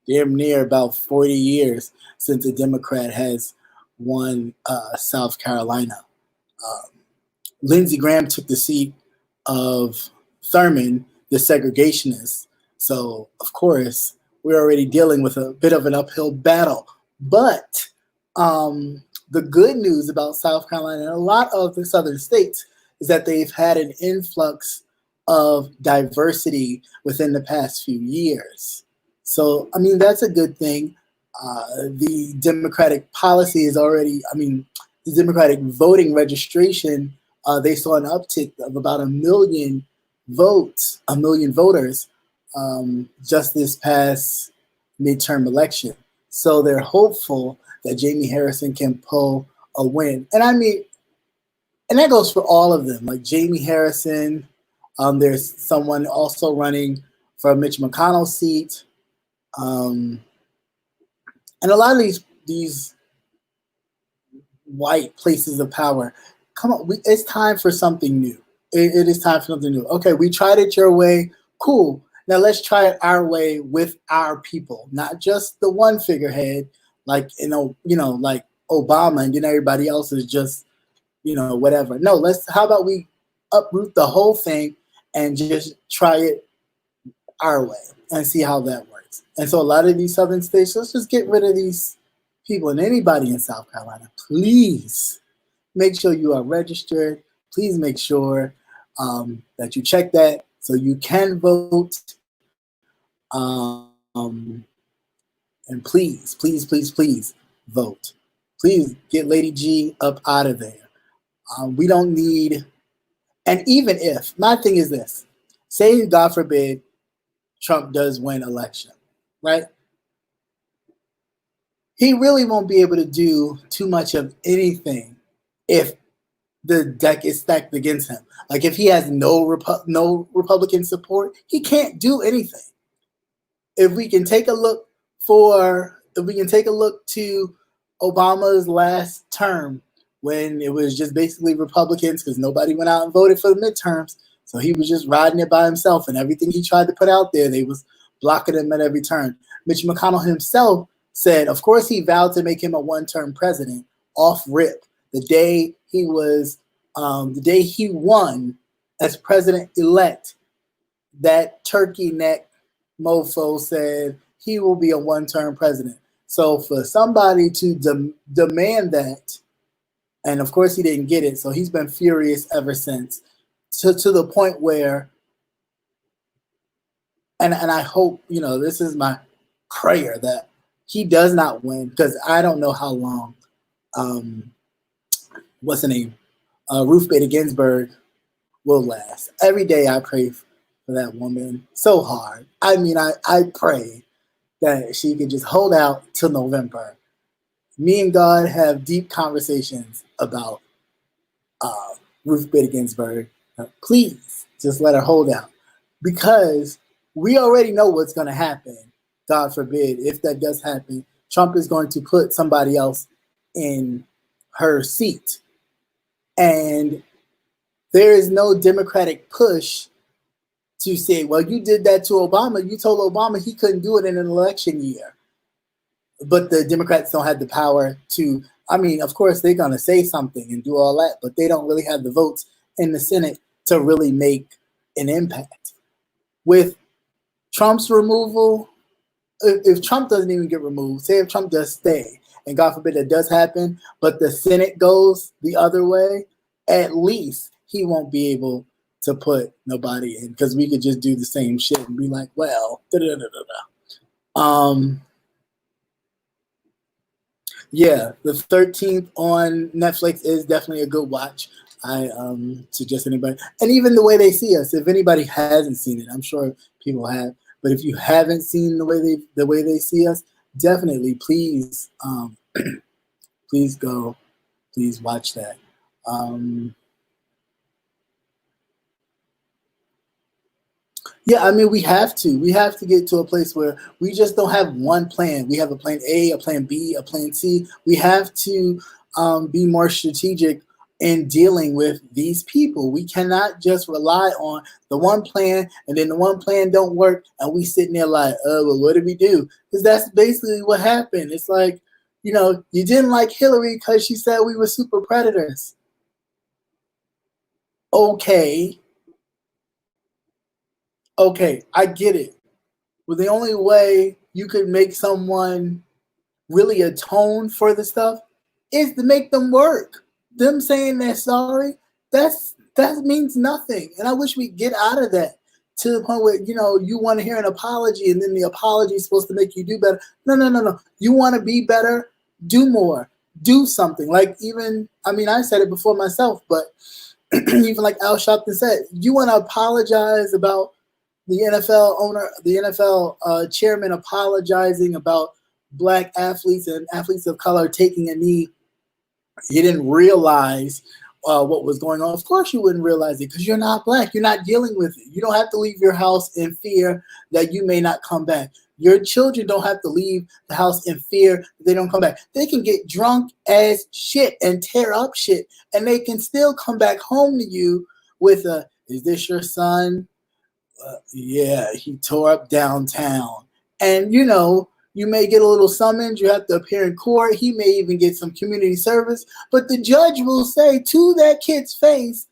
damn near about 40 years since a Democrat has won South Carolina. Lindsey Graham took the seat of Thurman, the segregationist. So, of course, we're already dealing with a bit of an uphill battle. But the good news about South Carolina and a lot of the southern states is that they've had an influx of diversity within the past few years. So, I mean, that's a good thing. The Democratic policy is already, the Democratic voting registration, they saw an uptick of about 1 million votes, 1 million voters just this past midterm election. So they're hopeful that Jamie Harrison can pull a win. And and that goes for all of them, like Jamie Harrison. There's someone also running for Mitch McConnell's seat. And a lot of these white places of power, come on, it's time for something new. It is time for something new. Okay, we tried it your way. Cool. Now let's try it our way with our people, not just the one figurehead, like like Obama, and then everybody else is just, whatever. No, how about we uproot the whole thing and just try it our way and see how that works. And so a lot of these southern states, let's just get rid of these people. And anybody in South Carolina, please make sure you are registered. Please make sure that you check that so you can vote. And please, please, please, please vote. Please get Lady G up out of there. We don't need, and even if, my thing is this, say God forbid Trump does win election, right? He really won't be able to do too much of anything if the deck is stacked against him. Like if he has no Republican support, he can't do anything. If we can take a look to Obama's last term, when it was just basically Republicans because nobody went out and voted for the midterms, so he was just riding it by himself, and everything he tried to put out there, they was blocking him at every turn. Mitch McConnell himself said, of course, he vowed to make him a one-term president off rip the day he won as president-elect. That turkey neck mofo said he will be a one-term president. So for somebody to demand that, and of course he didn't get it, so he's been furious ever since, to the point where, and I hope, this is my prayer that he does not win, because I don't know how long, what's the name, Ruth Bader Ginsburg will last. Every day I pray for that woman so hard. I mean, I pray that she can just hold out till November. Me and God have deep conversations about Ruth Bader Ginsburg. Please just let her hold out, because we already know what's going to happen. God forbid, if that does happen, Trump is going to put somebody else in her seat. And there is no Democratic push to say, well, you did that to Obama. You told Obama he couldn't do it in an election year. But the Democrats don't have the power to, I mean, of course, they're going to say something and do all that, but they don't really have the votes in the Senate to really make an impact. With Trump's removal, if Trump doesn't even get removed, say if Trump does stay, and God forbid that does happen, but the Senate goes the other way, at least he won't be able to put nobody in, because we could just do the same shit and be like, well, yeah, the 13th on Netflix is definitely a good watch. I suggest anybody, and even the way they see us. If anybody hasn't seen it, I'm sure people have. But if you haven't seen the way they see us, definitely please please watch that. Yeah, I mean, we have to get to a place where we just don't have one plan. We have a plan A, a plan B, a plan C. We have to be more strategic in dealing with these people. We cannot just rely on the one plan, and then the one plan don't work, and we sitting there like, oh, well, what did we do? Because that's basically what happened. It's like, you didn't like Hillary because she said we were super predators. Okay, I get it. Well, the only way you could make someone really atone for the stuff is to make them work. Them saying they're sorry, that means nothing. And I wish we'd get out of that to the point where, you want to hear an apology, and then the apology is supposed to make you do better. No. You want to be better? Do more. Do something. Like I said it before myself, but even like Al Sharpton said, you want to apologize about the NFL chairman apologizing about black athletes and athletes of color taking a knee. He didn't realize what was going on. Of course you wouldn't realize it, because you're not black. You're not dealing with it. You don't have to leave your house in fear that you may not come back. Your children don't have to leave the house in fear that they don't come back. They can get drunk as shit and tear up shit, and they can still come back home to you with is this your son? Yeah, he tore up downtown. And, you may get a little summons. You have to appear in court. He may even get some community service. But the judge will say to that kid's face,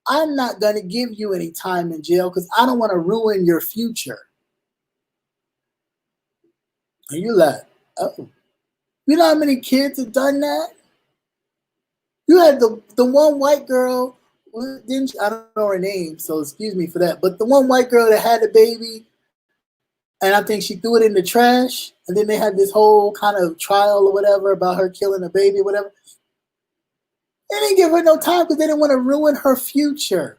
I'm not going to give you any time in jail because I don't want to ruin your future. And you're like, oh. You know how many kids have done that? You had the one white girl, I don't know her name, so excuse me for that, but the one white girl that had a baby, and I think she threw it in the trash, and then they had this whole kind of trial or whatever about her killing a baby or whatever. They didn't give her no time because they didn't want to ruin her future.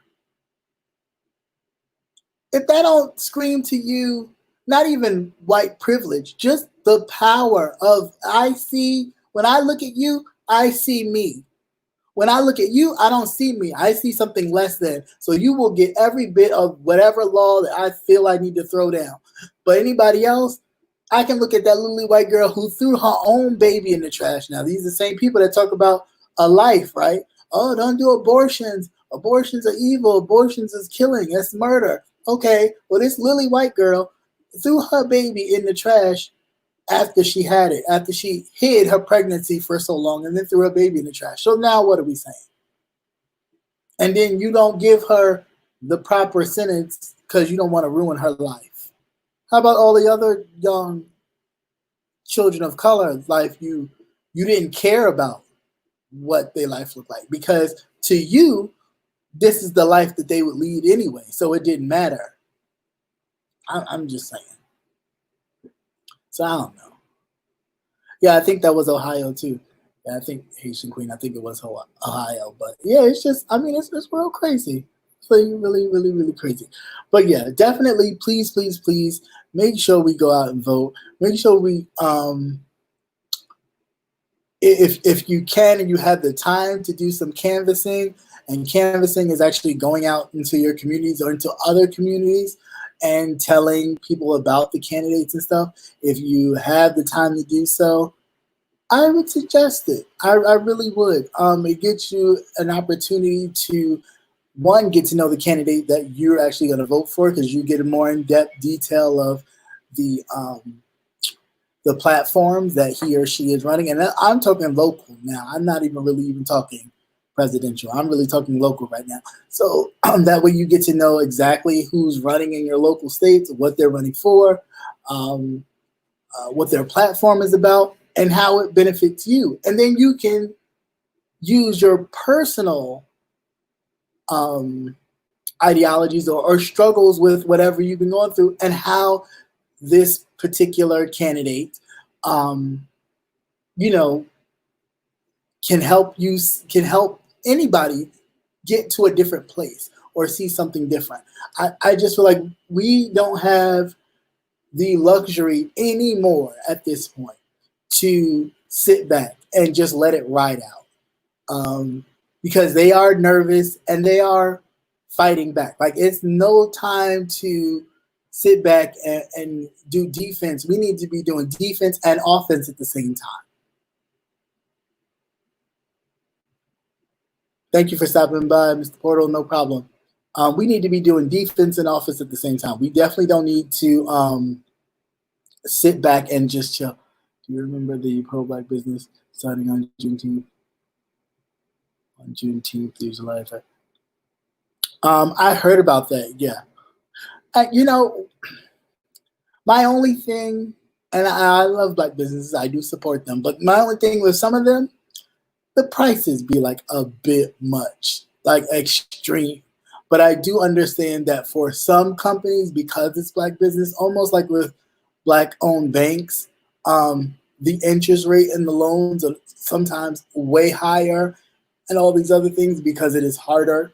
If that don't scream to you, not even white privilege, just the power of when I look at you, I see me. When I look at you, I don't see me. I see something less than. So you will get every bit of whatever law that I feel I need to throw down. But anybody else, I can look at that lily white girl who threw her own baby in the trash. Now, these are the same people that talk about a life, right? Oh, don't do abortions. Abortions are evil. Abortions is killing. That's murder. Okay, well, this lily white girl threw her baby in the trash after she had it, after she hid her pregnancy for so long and then threw her baby in the trash. So now what are we saying? And then you don't give her the proper sentence because you don't want to ruin her life. How about all the other young children of color life you didn't care about what their life looked like? Because to you, this is the life that they would lead anyway, so it didn't matter. I'm just saying. So I don't know. Yeah, I think that was Ohio too. Yeah, I think Haitian Queen. I think it was Ohio. But yeah, it's just. I mean, it's real crazy. It's really, really, really crazy. But yeah, definitely. Please, please, please make sure we go out and vote. Make sure we if you can and you have the time to do some canvassing, and canvassing is actually going out into your communities or into other communities and telling people about the candidates and stuff. If you have the time to do so, I would suggest it. I really would. It gets you an opportunity to, one, get to know the candidate that you're actually going to vote for, because you get a more in-depth detail of the platforms that he or she is running. And I'm talking local now. I'm not even talking presidential. I'm really talking local right now. So that way you get to know exactly who's running in your local states, what they're running for, what their platform is about, and how it benefits you. And then you can use your personal ideologies or struggles with whatever you've been going through, and how this particular candidate, can help anybody get to a different place or see something different. I just feel like we don't have the luxury anymore at this point to sit back and just let it ride out, because they are nervous and they are fighting back. Like, it's no time to sit back and do defense. We need to be doing defense and offense at the same time. Thank you for stopping by, Mr. Portal. No problem. We need to be doing defense and offense at the same time. We definitely don't need to sit back and just chill. Do you remember the pro-black business starting on Juneteenth? On Juneteenth, there's a lot of I heard about that. Yeah, my only thing, and I love black businesses. I do support them, but my only thing with some of them, the prices be like a bit much, like extreme. But I do understand that for some companies, because it's black business, almost like with black-owned banks, the interest rate and the loans are sometimes way higher, and all these other things, because it is harder.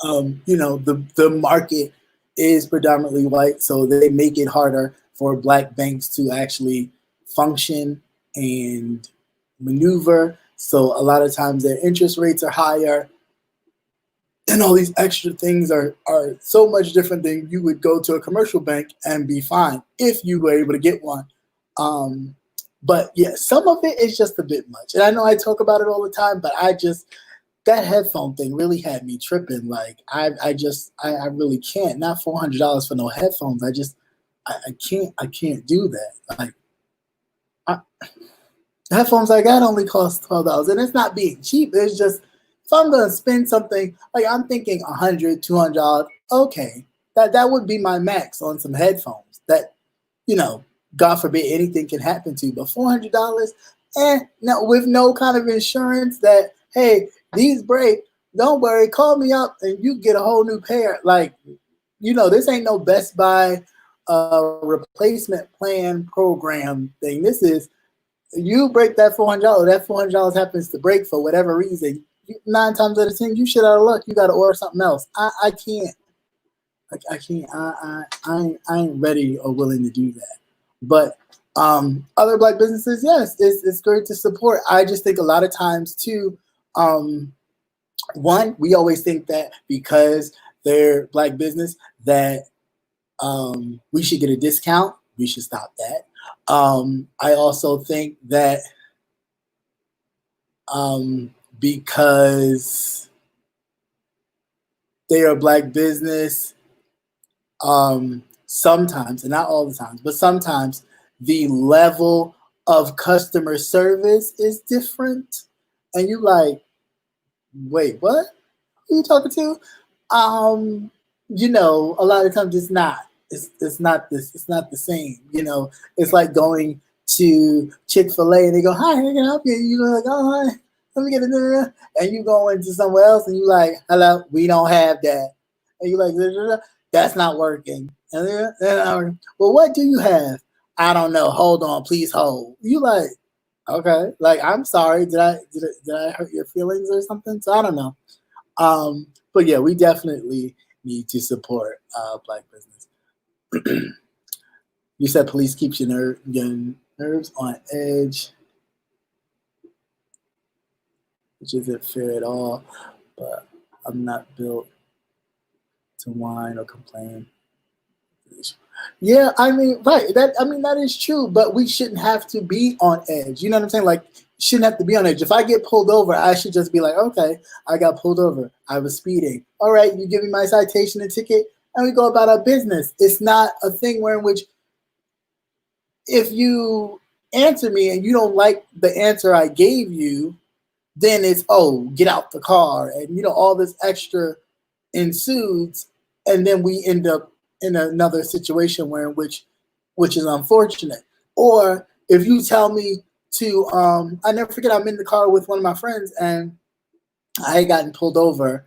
The market is predominantly white, so they make it harder for black banks to actually function and maneuver. So a lot of times their interest rates are higher, and all these extra things are so much different than you would go to a commercial bank and be fine if you were able to get one. But yeah, some of it is just a bit much. And I know I talk about it all the time, but that headphone thing really had me tripping. Like, I really can't. Not $400 for no headphones. I can't do that. Like, the headphones I got only cost $12, and it's not being cheap. It's just, if I'm gonna spend something, like, I'm thinking $100, $200. Okay, that would be my max on some headphones. That, God forbid anything can happen to you. But $400, no, with no kind of insurance that, hey, these break, don't worry, call me up and you get a whole new pair. Like, this ain't no Best Buy replacement plan program thing. This is You break that $400, that $400 happens to break for whatever reason. 9 times out of 10, you shit out of luck. You got to order something else. I can't. I can't. I ain't ready or willing to do that. But other Black businesses, yes, it's great to support. I just think a lot of times too. One, we always think that because they're Black business that we should get a discount. We should stop that. I also think that because they are Black business, sometimes, and not all the times, but sometimes the level of customer service is different. And you like, wait, what? Who are you talking to? A lot of times it's not. It's not this. It's not the same. It's like going to Chick-fil-A and they go, "Hi, how can I help you?" You go like, "Oh, hi, let me get it," and you go into somewhere else and you like, "Hello, we don't have that," and you like, "That's not working." And then, well, what do you have? I don't know. Hold on, please hold. You like, okay, like I'm sorry. Did I hurt your feelings or something? So I don't know. But yeah, we definitely need to support Black business. You said police keeps your nerves on edge, which isn't fair at all. But I'm not built to whine or complain. Yeah, right. That is true. But we shouldn't have to be on edge. You know what I'm saying? Like, shouldn't have to be on edge. If I get pulled over, I should just be like, okay, I got pulled over. I was speeding. All right, you give me my citation and ticket, and we go about our business. It's not a thing where in which if you answer me and you don't like the answer I gave you, then it's, oh, get out the car. And, all this extra ensues. And then we end up in another situation which is unfortunate. Or if you tell me to, I never forget, I'm in the car with one of my friends and I had gotten pulled over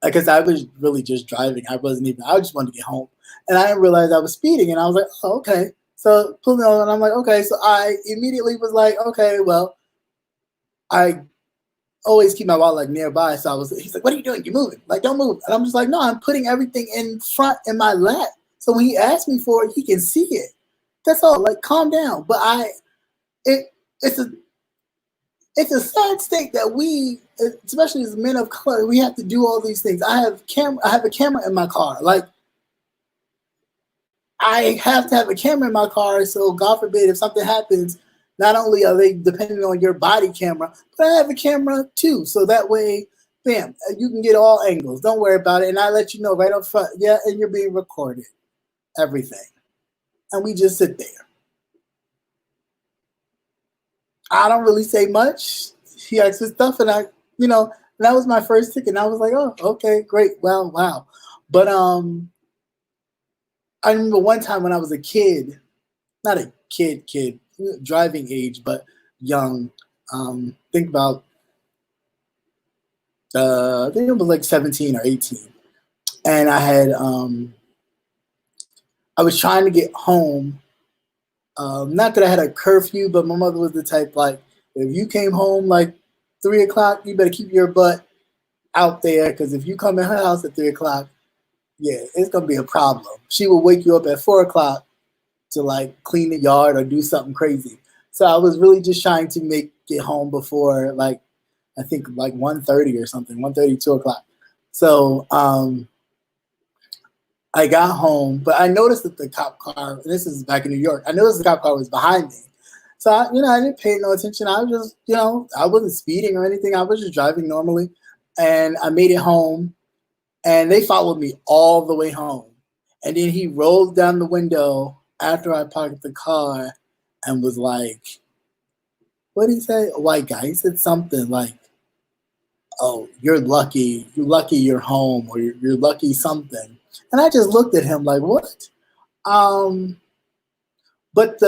because I was really just driving. I just wanted to get home. And I didn't realize I was speeding. And I was like, oh, okay. So pulled me over and I'm like, okay. So I immediately was like, okay, well, I always keep my wallet nearby. So he's like, what are you doing? You're moving. Like, don't move. And I'm just like, no, I'm putting everything in front in my lap. So when he asks me for it, he can see it. That's all. Like, calm down. But it's a sad state that we, especially as men of color, we have to do all these things. I have a camera in my car. Like, I have to have a camera in my car. So God forbid if something happens, not only are they depending on your body camera, but I have a camera too. So that way, bam, you can get all angles. Don't worry about it. And I let you know right up front, yeah, and you're being recorded. Everything. And we just sit there. I don't really say much. He asks for stuff and that was my first ticket. And I was like, oh, okay, great. Wow. But I remember one time when I was a kid, not a kid, driving age, but young. Think about, I think it was like 17 or 18. And I was trying to get home. Not that I had a curfew, but my mother was the type, like, if you came home like 3 o'clock, you better keep your butt out there. Because if you come in her house at 3 o'clock, yeah, it's going to be a problem. She will wake you up at 4 o'clock to like clean the yard or do something crazy. So I was really just trying to make it home before like, I think like 1:30 or something, 1:30, 2 o'clock. So I got home, but I noticed that the cop car, and this is back in New York, I noticed the cop car was behind me. So I didn't pay no attention. I was just, I wasn't speeding or anything. I was just driving normally. And I made it home and they followed me all the way home. And then he rolled down the window after I parked the car and was like, what did he say? A white guy. He said something like, oh, you're lucky you're home, or you're lucky something. And I just looked at him like, what? But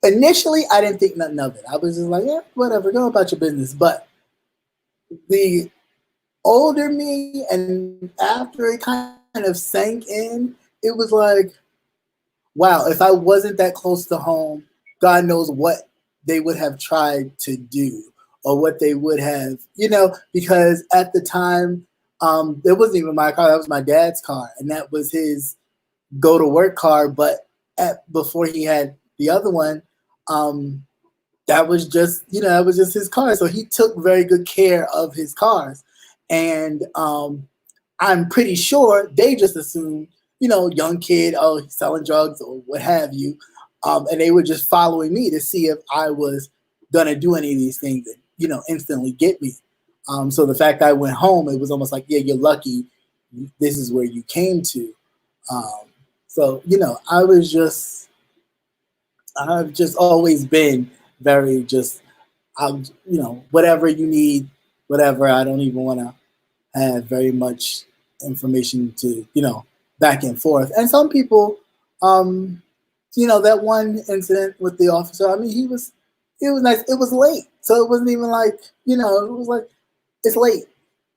initially I didn't think nothing of it. I was just like, yeah, whatever, go about your business. But the older me, and after it kind of sank in, it was like, wow, if I wasn't that close to home, God knows what they would have tried to do or what they would have, because at the time, it wasn't even my car, that was my dad's car, and that was his go to work car. But before he had the other one, that was just, that was just his car. So he took very good care of his cars. And I'm pretty sure they just assumed, young kid, oh, he's selling drugs or what have you. And they were just following me to see if I was going to do any of these things and, instantly get me. So the fact that I went home, it was almost like, yeah, you're lucky. This is where you came to. So, I've just always been very just, whatever you need, whatever. I don't even want to have very much information to, back and forth. And some people, that one incident with the officer, I mean, it was nice. It was late. So it wasn't even like, it was like, it's late.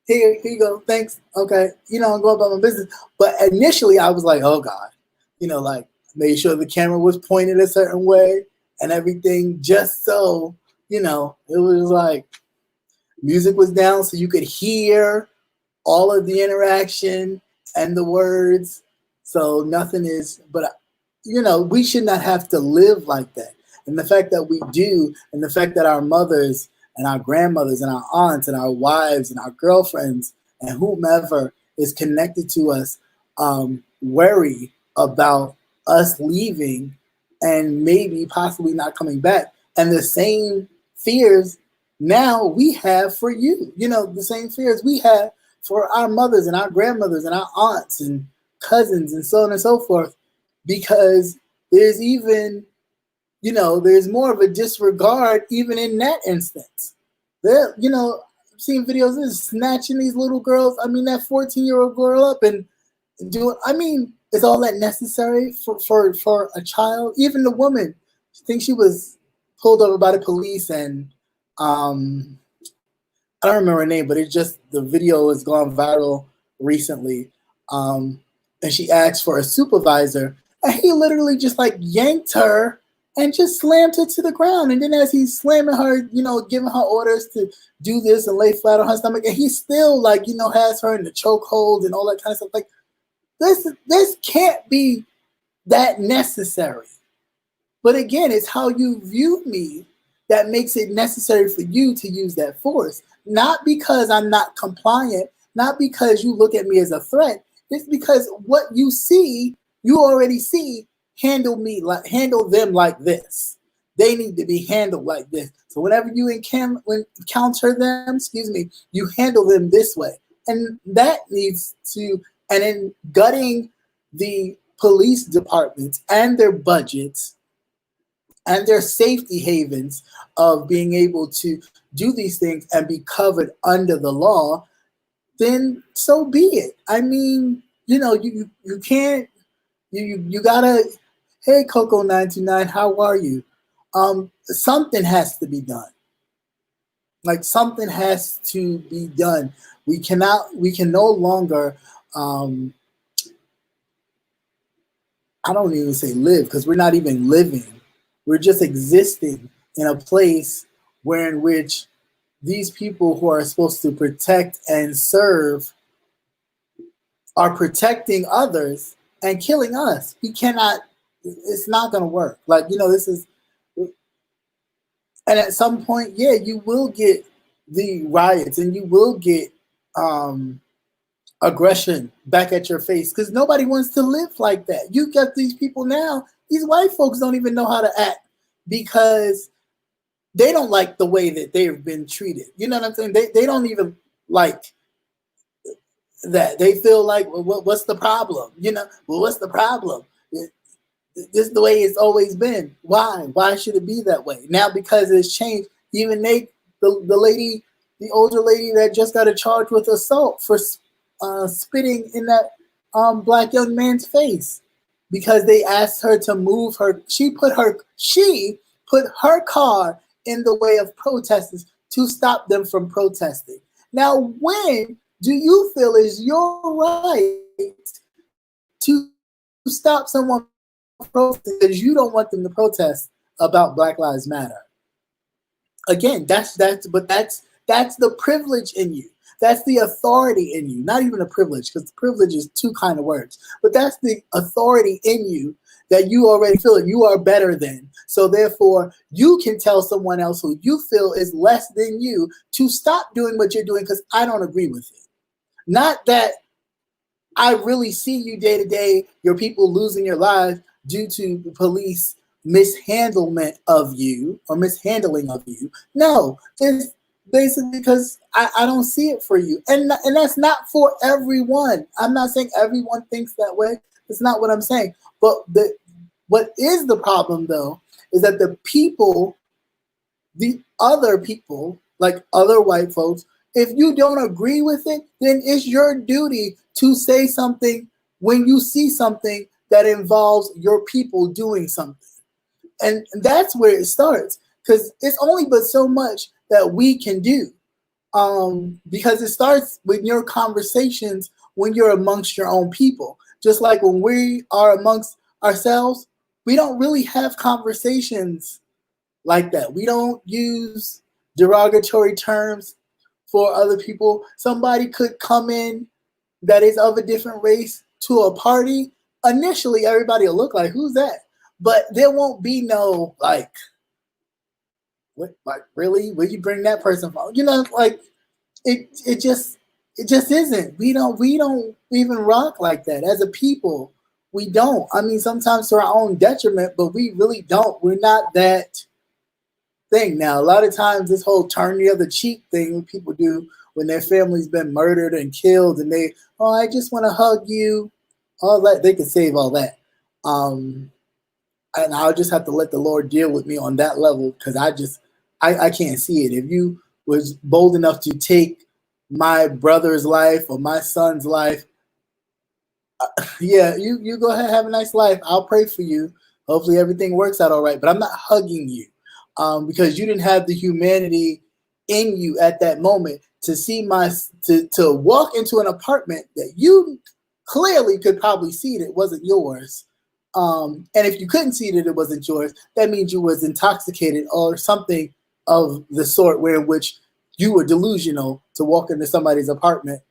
Here you go. Thanks. Okay. I'll go about my business. But initially I was like, oh God, like made sure the camera was pointed a certain way and everything, just so, it was like music was down so you could hear all of the interaction and the words. So nothing is, but we should not have to live like that. And the fact that we do, and the fact that our mothers and our grandmothers and our aunts and our wives and our girlfriends and whomever is connected to us worry about us leaving and maybe possibly not coming back. And the same fears now we have for you, the same fears we have for our mothers and our grandmothers and our aunts and cousins and so on and so forth, because there's even, there's more of a disregard even in that instance. There, I've seen videos of snatching these little girls. I mean, that 14-year-old girl up and doing, I mean, is all that necessary for a child? Even the woman, I think she was pulled over by the police and I don't remember her name, but the video has gone viral recently. And she asked for a supervisor, and he literally just like yanked her and just slammed her to the ground. And then as he's slamming her, giving her orders to do this and lay flat on her stomach, and he still like, has her in the chokehold and all that kind of stuff. Like this can't be that necessary. But again, it's how you view me that makes it necessary for you to use that force. Not because I'm not compliant, not because you look at me as a threat. It's because what you see, you already see, handle them like this. They need to be handled like this. So whenever you encounter them, you handle them this way. And that needs to, and in gutting the police departments and their budgets and their safety havens of being able to do these things and be covered under the law, then so be it. I mean, you can't, you gotta, hey, Coco929, how are you? Something has to be done. Like something has to be done. We can no longer, I don't even say live, because we're not even living. We're just existing in a place in which these people who are supposed to protect and serve are protecting others and killing us. We cannot, it's not going to work. Like, this is, and at some point, yeah, you will get the riots and you will get aggression back at your face, because nobody wants to live like that. You got these people now, these white folks don't even know how to act because they don't like the way that they've been treated. You know what I'm saying? They don't even like that. They feel like, well, what's the problem? Well, what's the problem? This is the way it's always been. Why? Why should it be that way? Now, because it's changed, even the lady, the older lady that just got a charge with assault for spitting in that black young man's face because they asked her to move her. She put her car in the way of protesters to stop them from protesting. Now, when do you feel is your right to stop someone from protesting because you don't want them to protest about Black Lives Matter. Again, that's the privilege in you. That's the authority in you. Not even a privilege, because privilege is two kind of words. But that's the authority in you that you already feel that you are better than. So therefore, you can tell someone else who you feel is less than you to stop doing what you're doing because I don't agree with it. Not that I really see you day to day, your people losing your lives due to the police mishandlement of you or mishandling of you. No, it's basically because I don't see it for you. And that's not for everyone. I'm not saying everyone thinks that way. That's not what I'm saying. But what is the problem, though, is that the other people, like other white folks, if you don't agree with it, then it's your duty to say something when you see something that involves your people doing something. And that's where it starts, because it's only but so much that we can do. Because it starts with your conversations when you're amongst your own people. Just like when we are amongst ourselves, we don't really have conversations like that. We don't use derogatory terms for other people. Somebody could come in that is of a different race to a party. Initially, everybody will look like, who's that? But there won't be no like, what, like really? Where you bring that person from? You know, like it just isn't. We don't even rock like that as a people. We don't. I mean, sometimes to our own detriment, but we really don't. We're not that thing. Now, a lot of times this whole turn the other cheek thing what people do when their family's been murdered and killed and they, oh, I just want to hug you, all that, they can save all that. And I'll just have to let the Lord deal with me on that level, because I can't see it. If you was bold enough to take my brother's life or my son's life, yeah, you go ahead, have a nice life. I'll pray for you. Hopefully everything works out all right. But I'm not hugging you because you didn't have the humanity in you at that moment to see to walk into an apartment that you clearly could probably see that it wasn't yours. And if you couldn't see that it wasn't yours, that means you was intoxicated or something of the sort where in which you were delusional to walk into somebody's apartment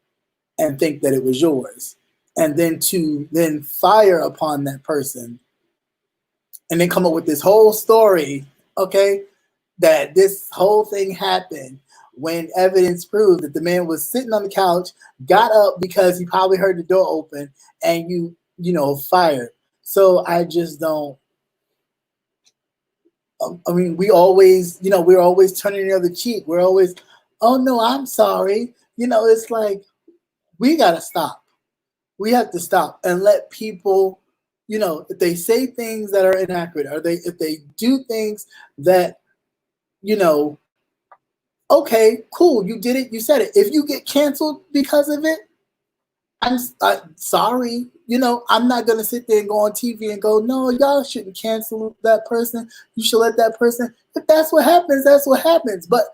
and think that it was yours. And then to then fire upon that person and then come up with this whole story, okay, that this whole thing happened when evidence proved that the man was sitting on the couch, got up because he probably heard the door open, and you fired. So I just don't. I mean, we're always turning the other cheek. We're always, oh no, I'm sorry. It's like we gotta stop. We have to stop and let people, if they say things that are inaccurate, or if they do things that, okay, cool, you did it, you said it. If you get canceled because of it, I'm sorry. I'm not going to sit there and go on TV and go, no, y'all shouldn't cancel that person. You should let that person. If that's what happens, that's what happens. But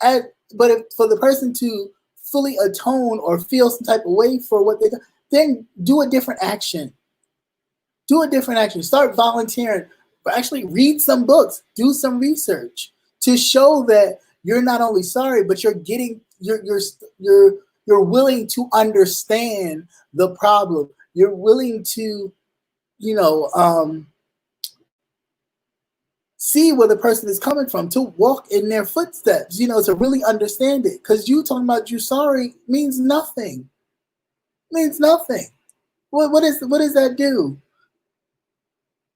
if for the person to fully atone or feel some type of way for what they do, then do a different action. Do a different action. Start volunteering. But actually read some books. Do some research to show that you're not only sorry, but you're willing to understand the problem. You're willing to, see where the person is coming from, to walk in their footsteps, to really understand it. Because you talking about you sorry means nothing. Means nothing. What does that do?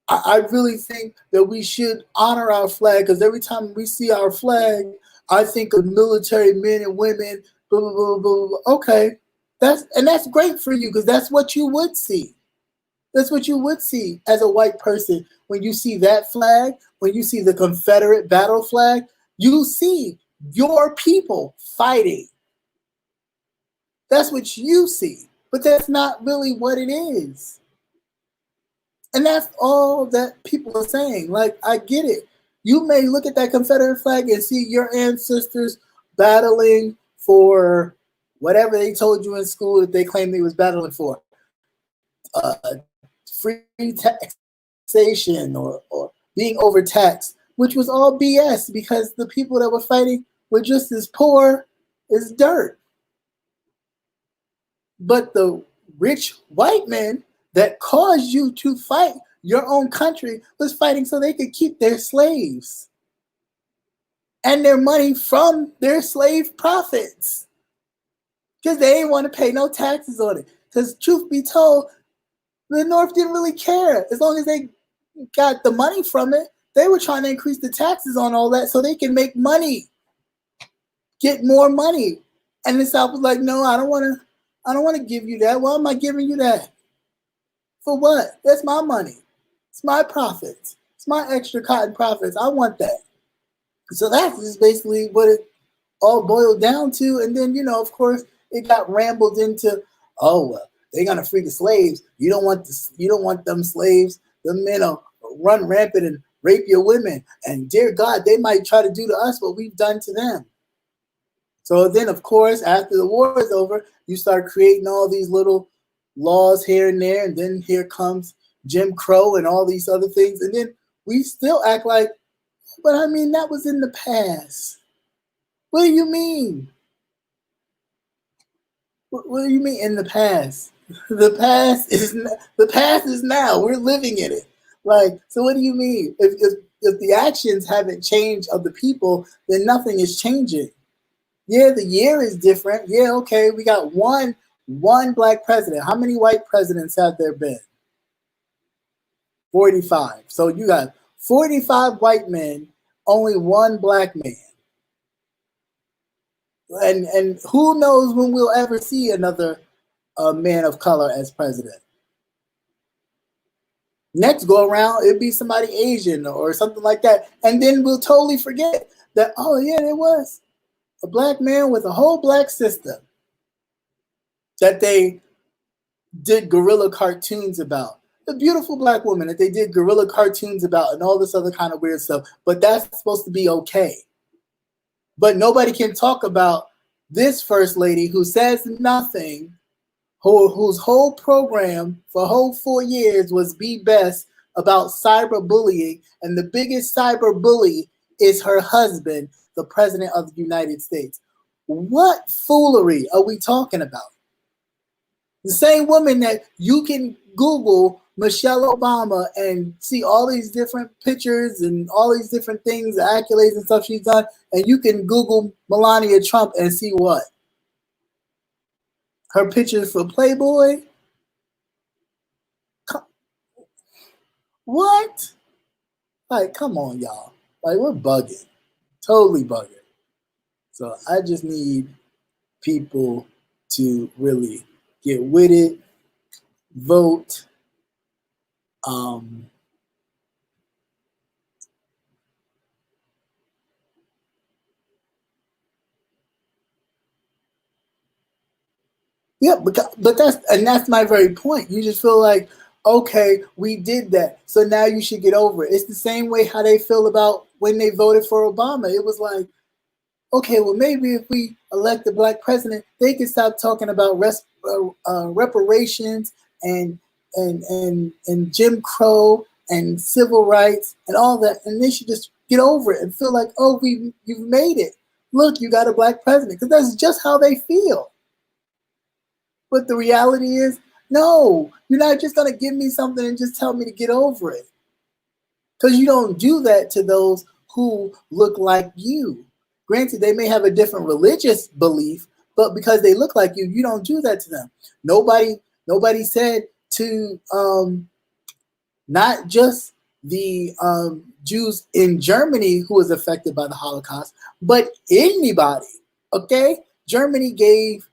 I really think that we should honor our flag, because every time we see our flag, I think of military men and women. Blah, blah, blah, blah, blah. Okay, that's great for you, because that's what you would see. That's what you would see as a white person when you see that flag. When you see the Confederate battle flag, you see your people fighting. That's what you see, but that's not really what it is. And that's all that people are saying. Like, I get it. You may look at that Confederate flag and see your ancestors battling for whatever they told you in school that they claimed they was battling for. free taxation or being overtaxed, which was all BS because the people that were fighting were just as poor as dirt. But the rich white men that caused you to fight your own country was fighting so they could keep their slaves and their money from their slave profits because they didn't want to pay no taxes on it. Because truth be told, the North didn't really care. As long as they got the money from it, they were trying to increase the taxes on all that so they can make money, get more money. And the South was like, no, I don't want to give you that. Why am I giving you that? For what? That's my money. It's my profits. It's my extra cotton profits. I want that. So that's just basically what it all boiled down to. And then, of course, it got rambled into, oh, well, they're gonna free the slaves. You don't want them slaves. The men will run rampant and rape your women. And dear God, they might try to do to us what we've done to them. So then, of course, after the war is over, you start creating all these little laws here and there, and then here comes Jim Crow and all these other things. And then we still act like, but I mean, that was in the past. What do you mean? What do you mean in the past? The past is now. We're living in it. Like, so what do you mean? If the actions haven't changed of the people, then nothing is changing. Yeah, the year is different. Yeah, okay, we got one black president. How many white presidents have there been? 45. So you got 45 white men, only one black man. And who knows when we'll ever see another man of color as president. Next go around, it'd be somebody Asian or something like that. And then we'll totally forget that, oh yeah, there was a black man with a whole black system that they did guerrilla cartoons about. A beautiful black woman that they did guerrilla cartoons about and all this other kind of weird stuff. But that's supposed to be okay. But nobody can talk about this first lady who says nothing, whose whole program for a whole 4 years was Be Best about cyberbullying. And the biggest cyber bully is her husband, the president of the United States. What foolery are we talking about? The same woman that you can Google Michelle Obama and see all these different pictures and all these different things, accolades and stuff she's done, and you can Google Melania Trump and see what? Her pictures for Playboy? What? Like, come on, y'all. Like, we're bugging. Totally bugging. So I just need people to really get with it, vote. Yeah, but that's my very point. You just feel like, okay, we did that, so now you should get over it. It's the same way how they feel about when they voted for Obama. It was like, okay, well, maybe if we elect a black president, they can stop talking about reparations and Jim Crow and civil rights and all that, and they should just get over it and feel like, oh, you've made it. Look, you got a black president, because that's just how they feel. But the reality is, no, you're not just going to give me something and just tell me to get over it. Because you don't do that to those who look like you. Granted, they may have a different religious belief, but because they look like you, you don't do that to them. Nobody said to not just the Jews in Germany who was affected by the Holocaust, but anybody, okay? Germany gave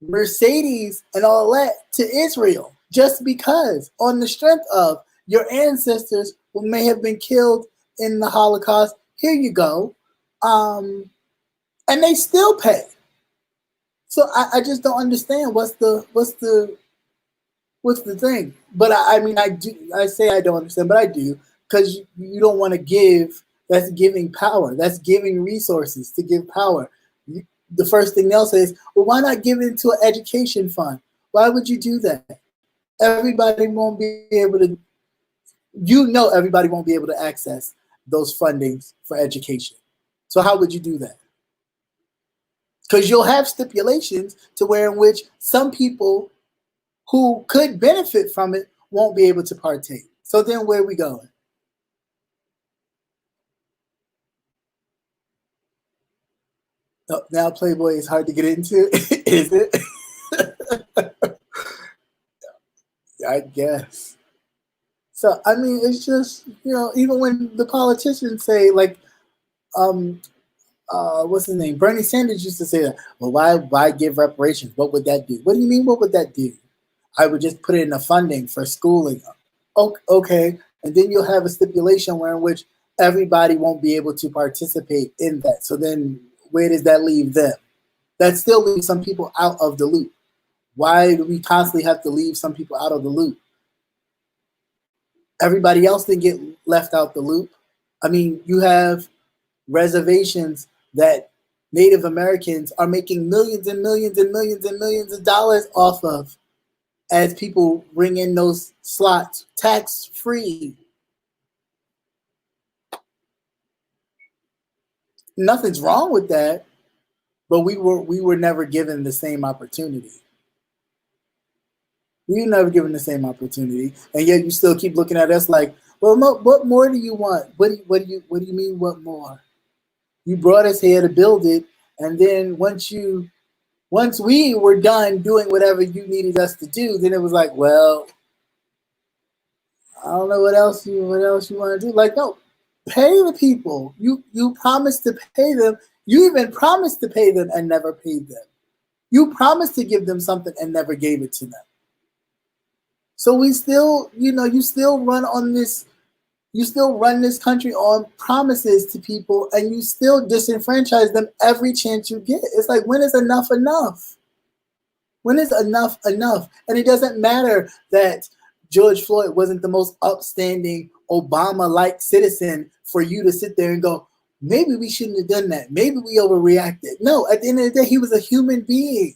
Mercedes and all that to Israel just because, on the strength of your ancestors who may have been killed in the Holocaust. Here you go. And they still pay. So I just don't understand what's the thing. But I say I don't understand, but I do, because you don't want to give. That's giving power. That's giving resources to give power. The first thing they'll say is, well, why not give it to an education fund? Why would you do that? everybody won't be able to, everybody won't be able to access those fundings for education. So how would you do that? Because you'll have stipulations to where in which some people who could benefit from it won't be able to partake. So then where are we going? Oh, now Playboy is hard to get into, is it? I guess. So I mean, it's just, even when the politicians say like, what's his name? Bernie Sanders used to say that. Well, why give reparations? What would that do? What do you mean? What would that do? I would just put it in the funding for schooling. Okay, and then you'll have a stipulation where in which everybody won't be able to participate in that. So then, where does that leave them? That still leaves some people out of the loop. Why do we constantly have to leave some people out of the loop? Everybody else didn't get left out the loop. I mean, you have reservations that Native Americans are making millions and millions and millions and millions of dollars off of as people bring in those slots tax free. Nothing's wrong with that, but we were never given the same opportunity. We were never given the same opportunity, and yet you still keep looking at us like, well, what more do you want? What do you mean? What more? You brought us here to build it, and then once we were done doing whatever you needed us to do, then it was like, well, I don't know what else you want to do. Like, no, pay the people. You promised to pay them. You even promised to pay them and never paid them. You promised to give them something and never gave it to them. So we still, you still run this country on promises to people, and you still disenfranchise them every chance you get. It's like, when is enough enough? When is enough enough? And it doesn't matter that George Floyd wasn't the most upstanding Obama-like citizen for you to sit there and go, maybe we shouldn't have done that. Maybe we overreacted. No, at the end of the day, he was a human being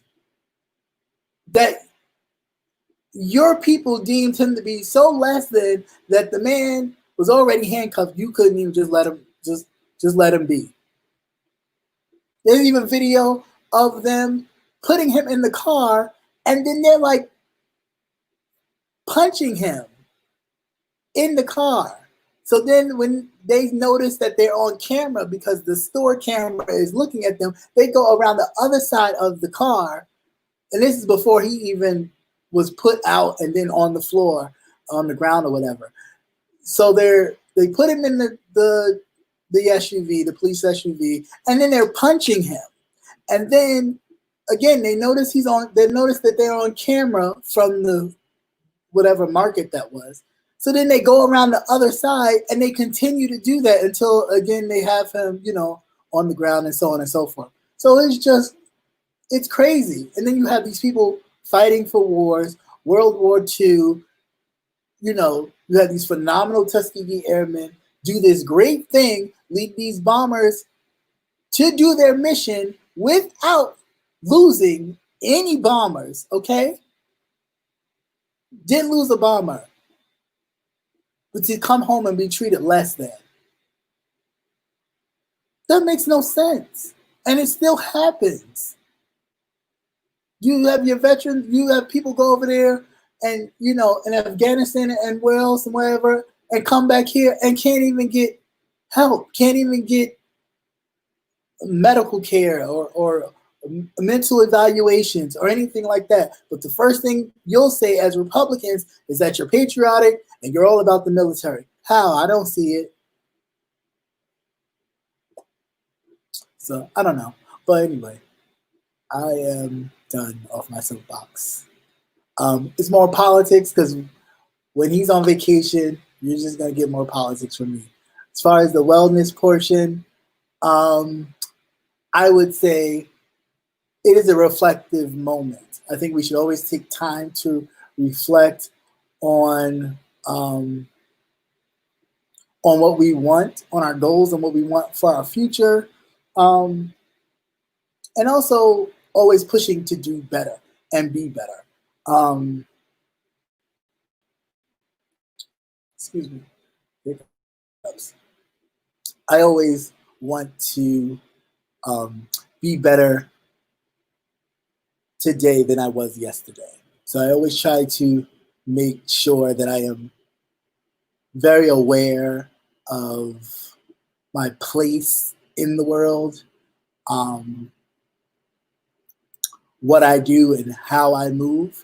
that your people deemed him to be so less than that the man was already handcuffed. You couldn't even just let him be. There's even video of them putting him in the car, and then they're like punching him in the car. So then when they notice that they're on camera because the store camera is looking at them, they go around the other side of the car. And this is before he even was put out and then on the floor, on the ground or whatever. So they put him in the SUV, the police SUV, and then they're punching him. And then again, they notice that they're on camera from the whatever market that was. So then they go around the other side and they continue to do that until again they have him, on the ground and so on and so forth. So it's crazy. And then you have these people fighting for wars, World War II. You have these phenomenal Tuskegee Airmen do this great thing, lead these bombers to do their mission without losing any bombers, okay? Didn't lose a bomber. But to come home and be treated less than. That makes no sense. And it still happens. You have your veterans, you have people go over there and, in Afghanistan and where else and wherever, and come back here and can't even get help, can't even get medical care or mental evaluations or anything like that. But the first thing you'll say as Republicans is that you're patriotic and you're all about the military. How? I don't see it. So I don't know. But anyway, I am done off my soapbox. It's more politics because when he's on vacation, you're just going to get more politics from me. As far as the wellness portion, I would say it is a reflective moment. I think we should always take time to reflect on what we want, on our goals and what we want for our future. And also always pushing to do better and be better. excuse me, hiccups. I always want to be better today than I was yesterday. So I always try to make sure that I am very aware of my place in the world, what I do and how I move,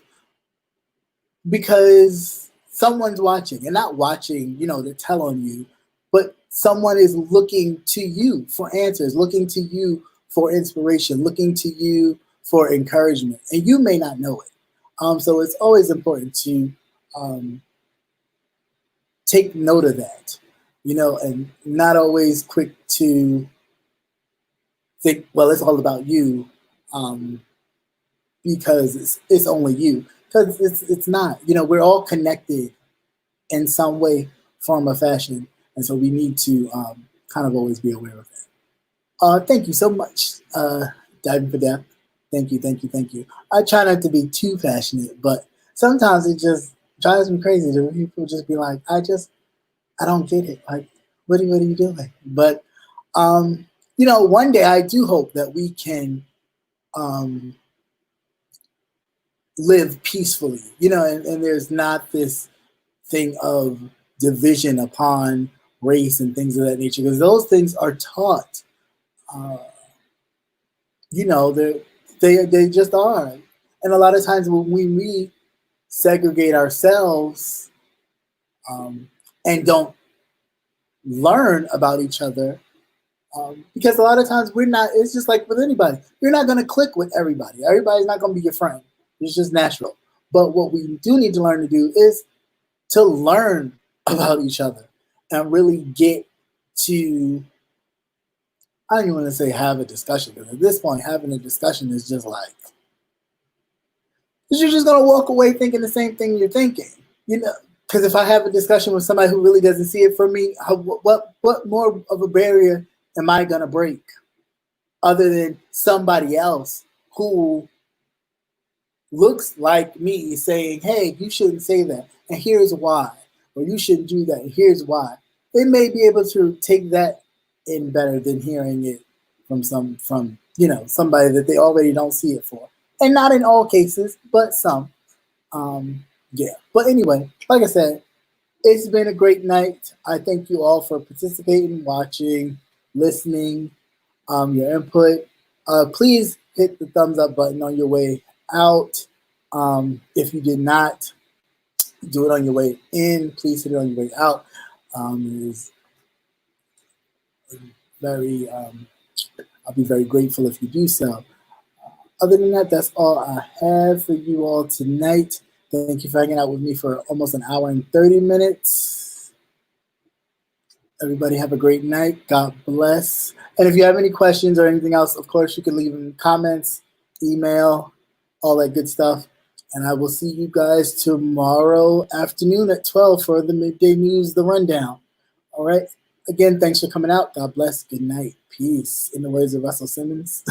because someone's watching, and not watching, to tell on you, but someone is looking to you for answers, looking to you for inspiration, looking to you for encouragement, and you may not know it. So it's always important to take note of that, and not always quick to think, well, it's all about you, because it's only you. Because it's not. We're all connected in some way, form, or fashion, and so we need to kind of always be aware of that. Thank you so much, Diving for Death. Thank you, thank you, thank you. I try not to be too passionate, but sometimes it just drives me crazy to people just be like, I don't get it. Like, what are you doing? But one day I do hope that we can live peacefully, and there's not this thing of division upon race and things of that nature, because those things are taught. They just are, and a lot of times when we segregate ourselves and don't learn about each other, because a lot of times we're not. It's just like with anybody, you're not going to click with everybody. Everybody's not going to be your friend. It's just natural. But what we do need to learn to do is to learn about each other and really get to, I don't even want to say have a discussion, because at this point, having a discussion is just like, you're just going to walk away thinking the same thing you're thinking, because if I have a discussion with somebody who really doesn't see it for me, what more of a barrier am I going to break other than somebody else who looks like me saying, hey, you shouldn't say that, and here's why, or you shouldn't do that, and here's why. They may be able to take that in better than hearing it from somebody that they already don't see it for. And not in all cases, but some. Yeah. But anyway, like I said, it's been a great night. I thank you all for participating, watching, listening, your input. Please hit the thumbs up button on your way out. If you did not do it on your way in, please hit it on your way out. It is very, I'll be very grateful if you do so. Other than that, that's all I have for you all tonight. Thank you for hanging out with me for almost an hour and 30 minutes. Everybody have a great night. God bless. And if you have any questions or anything else, of course, you can leave in comments, email, all that good stuff. And I will see you guys tomorrow afternoon at 12 for the Midday News, The Rundown. All right. Again, thanks for coming out. God bless. Good night. Peace. In the words of Russell Simmons.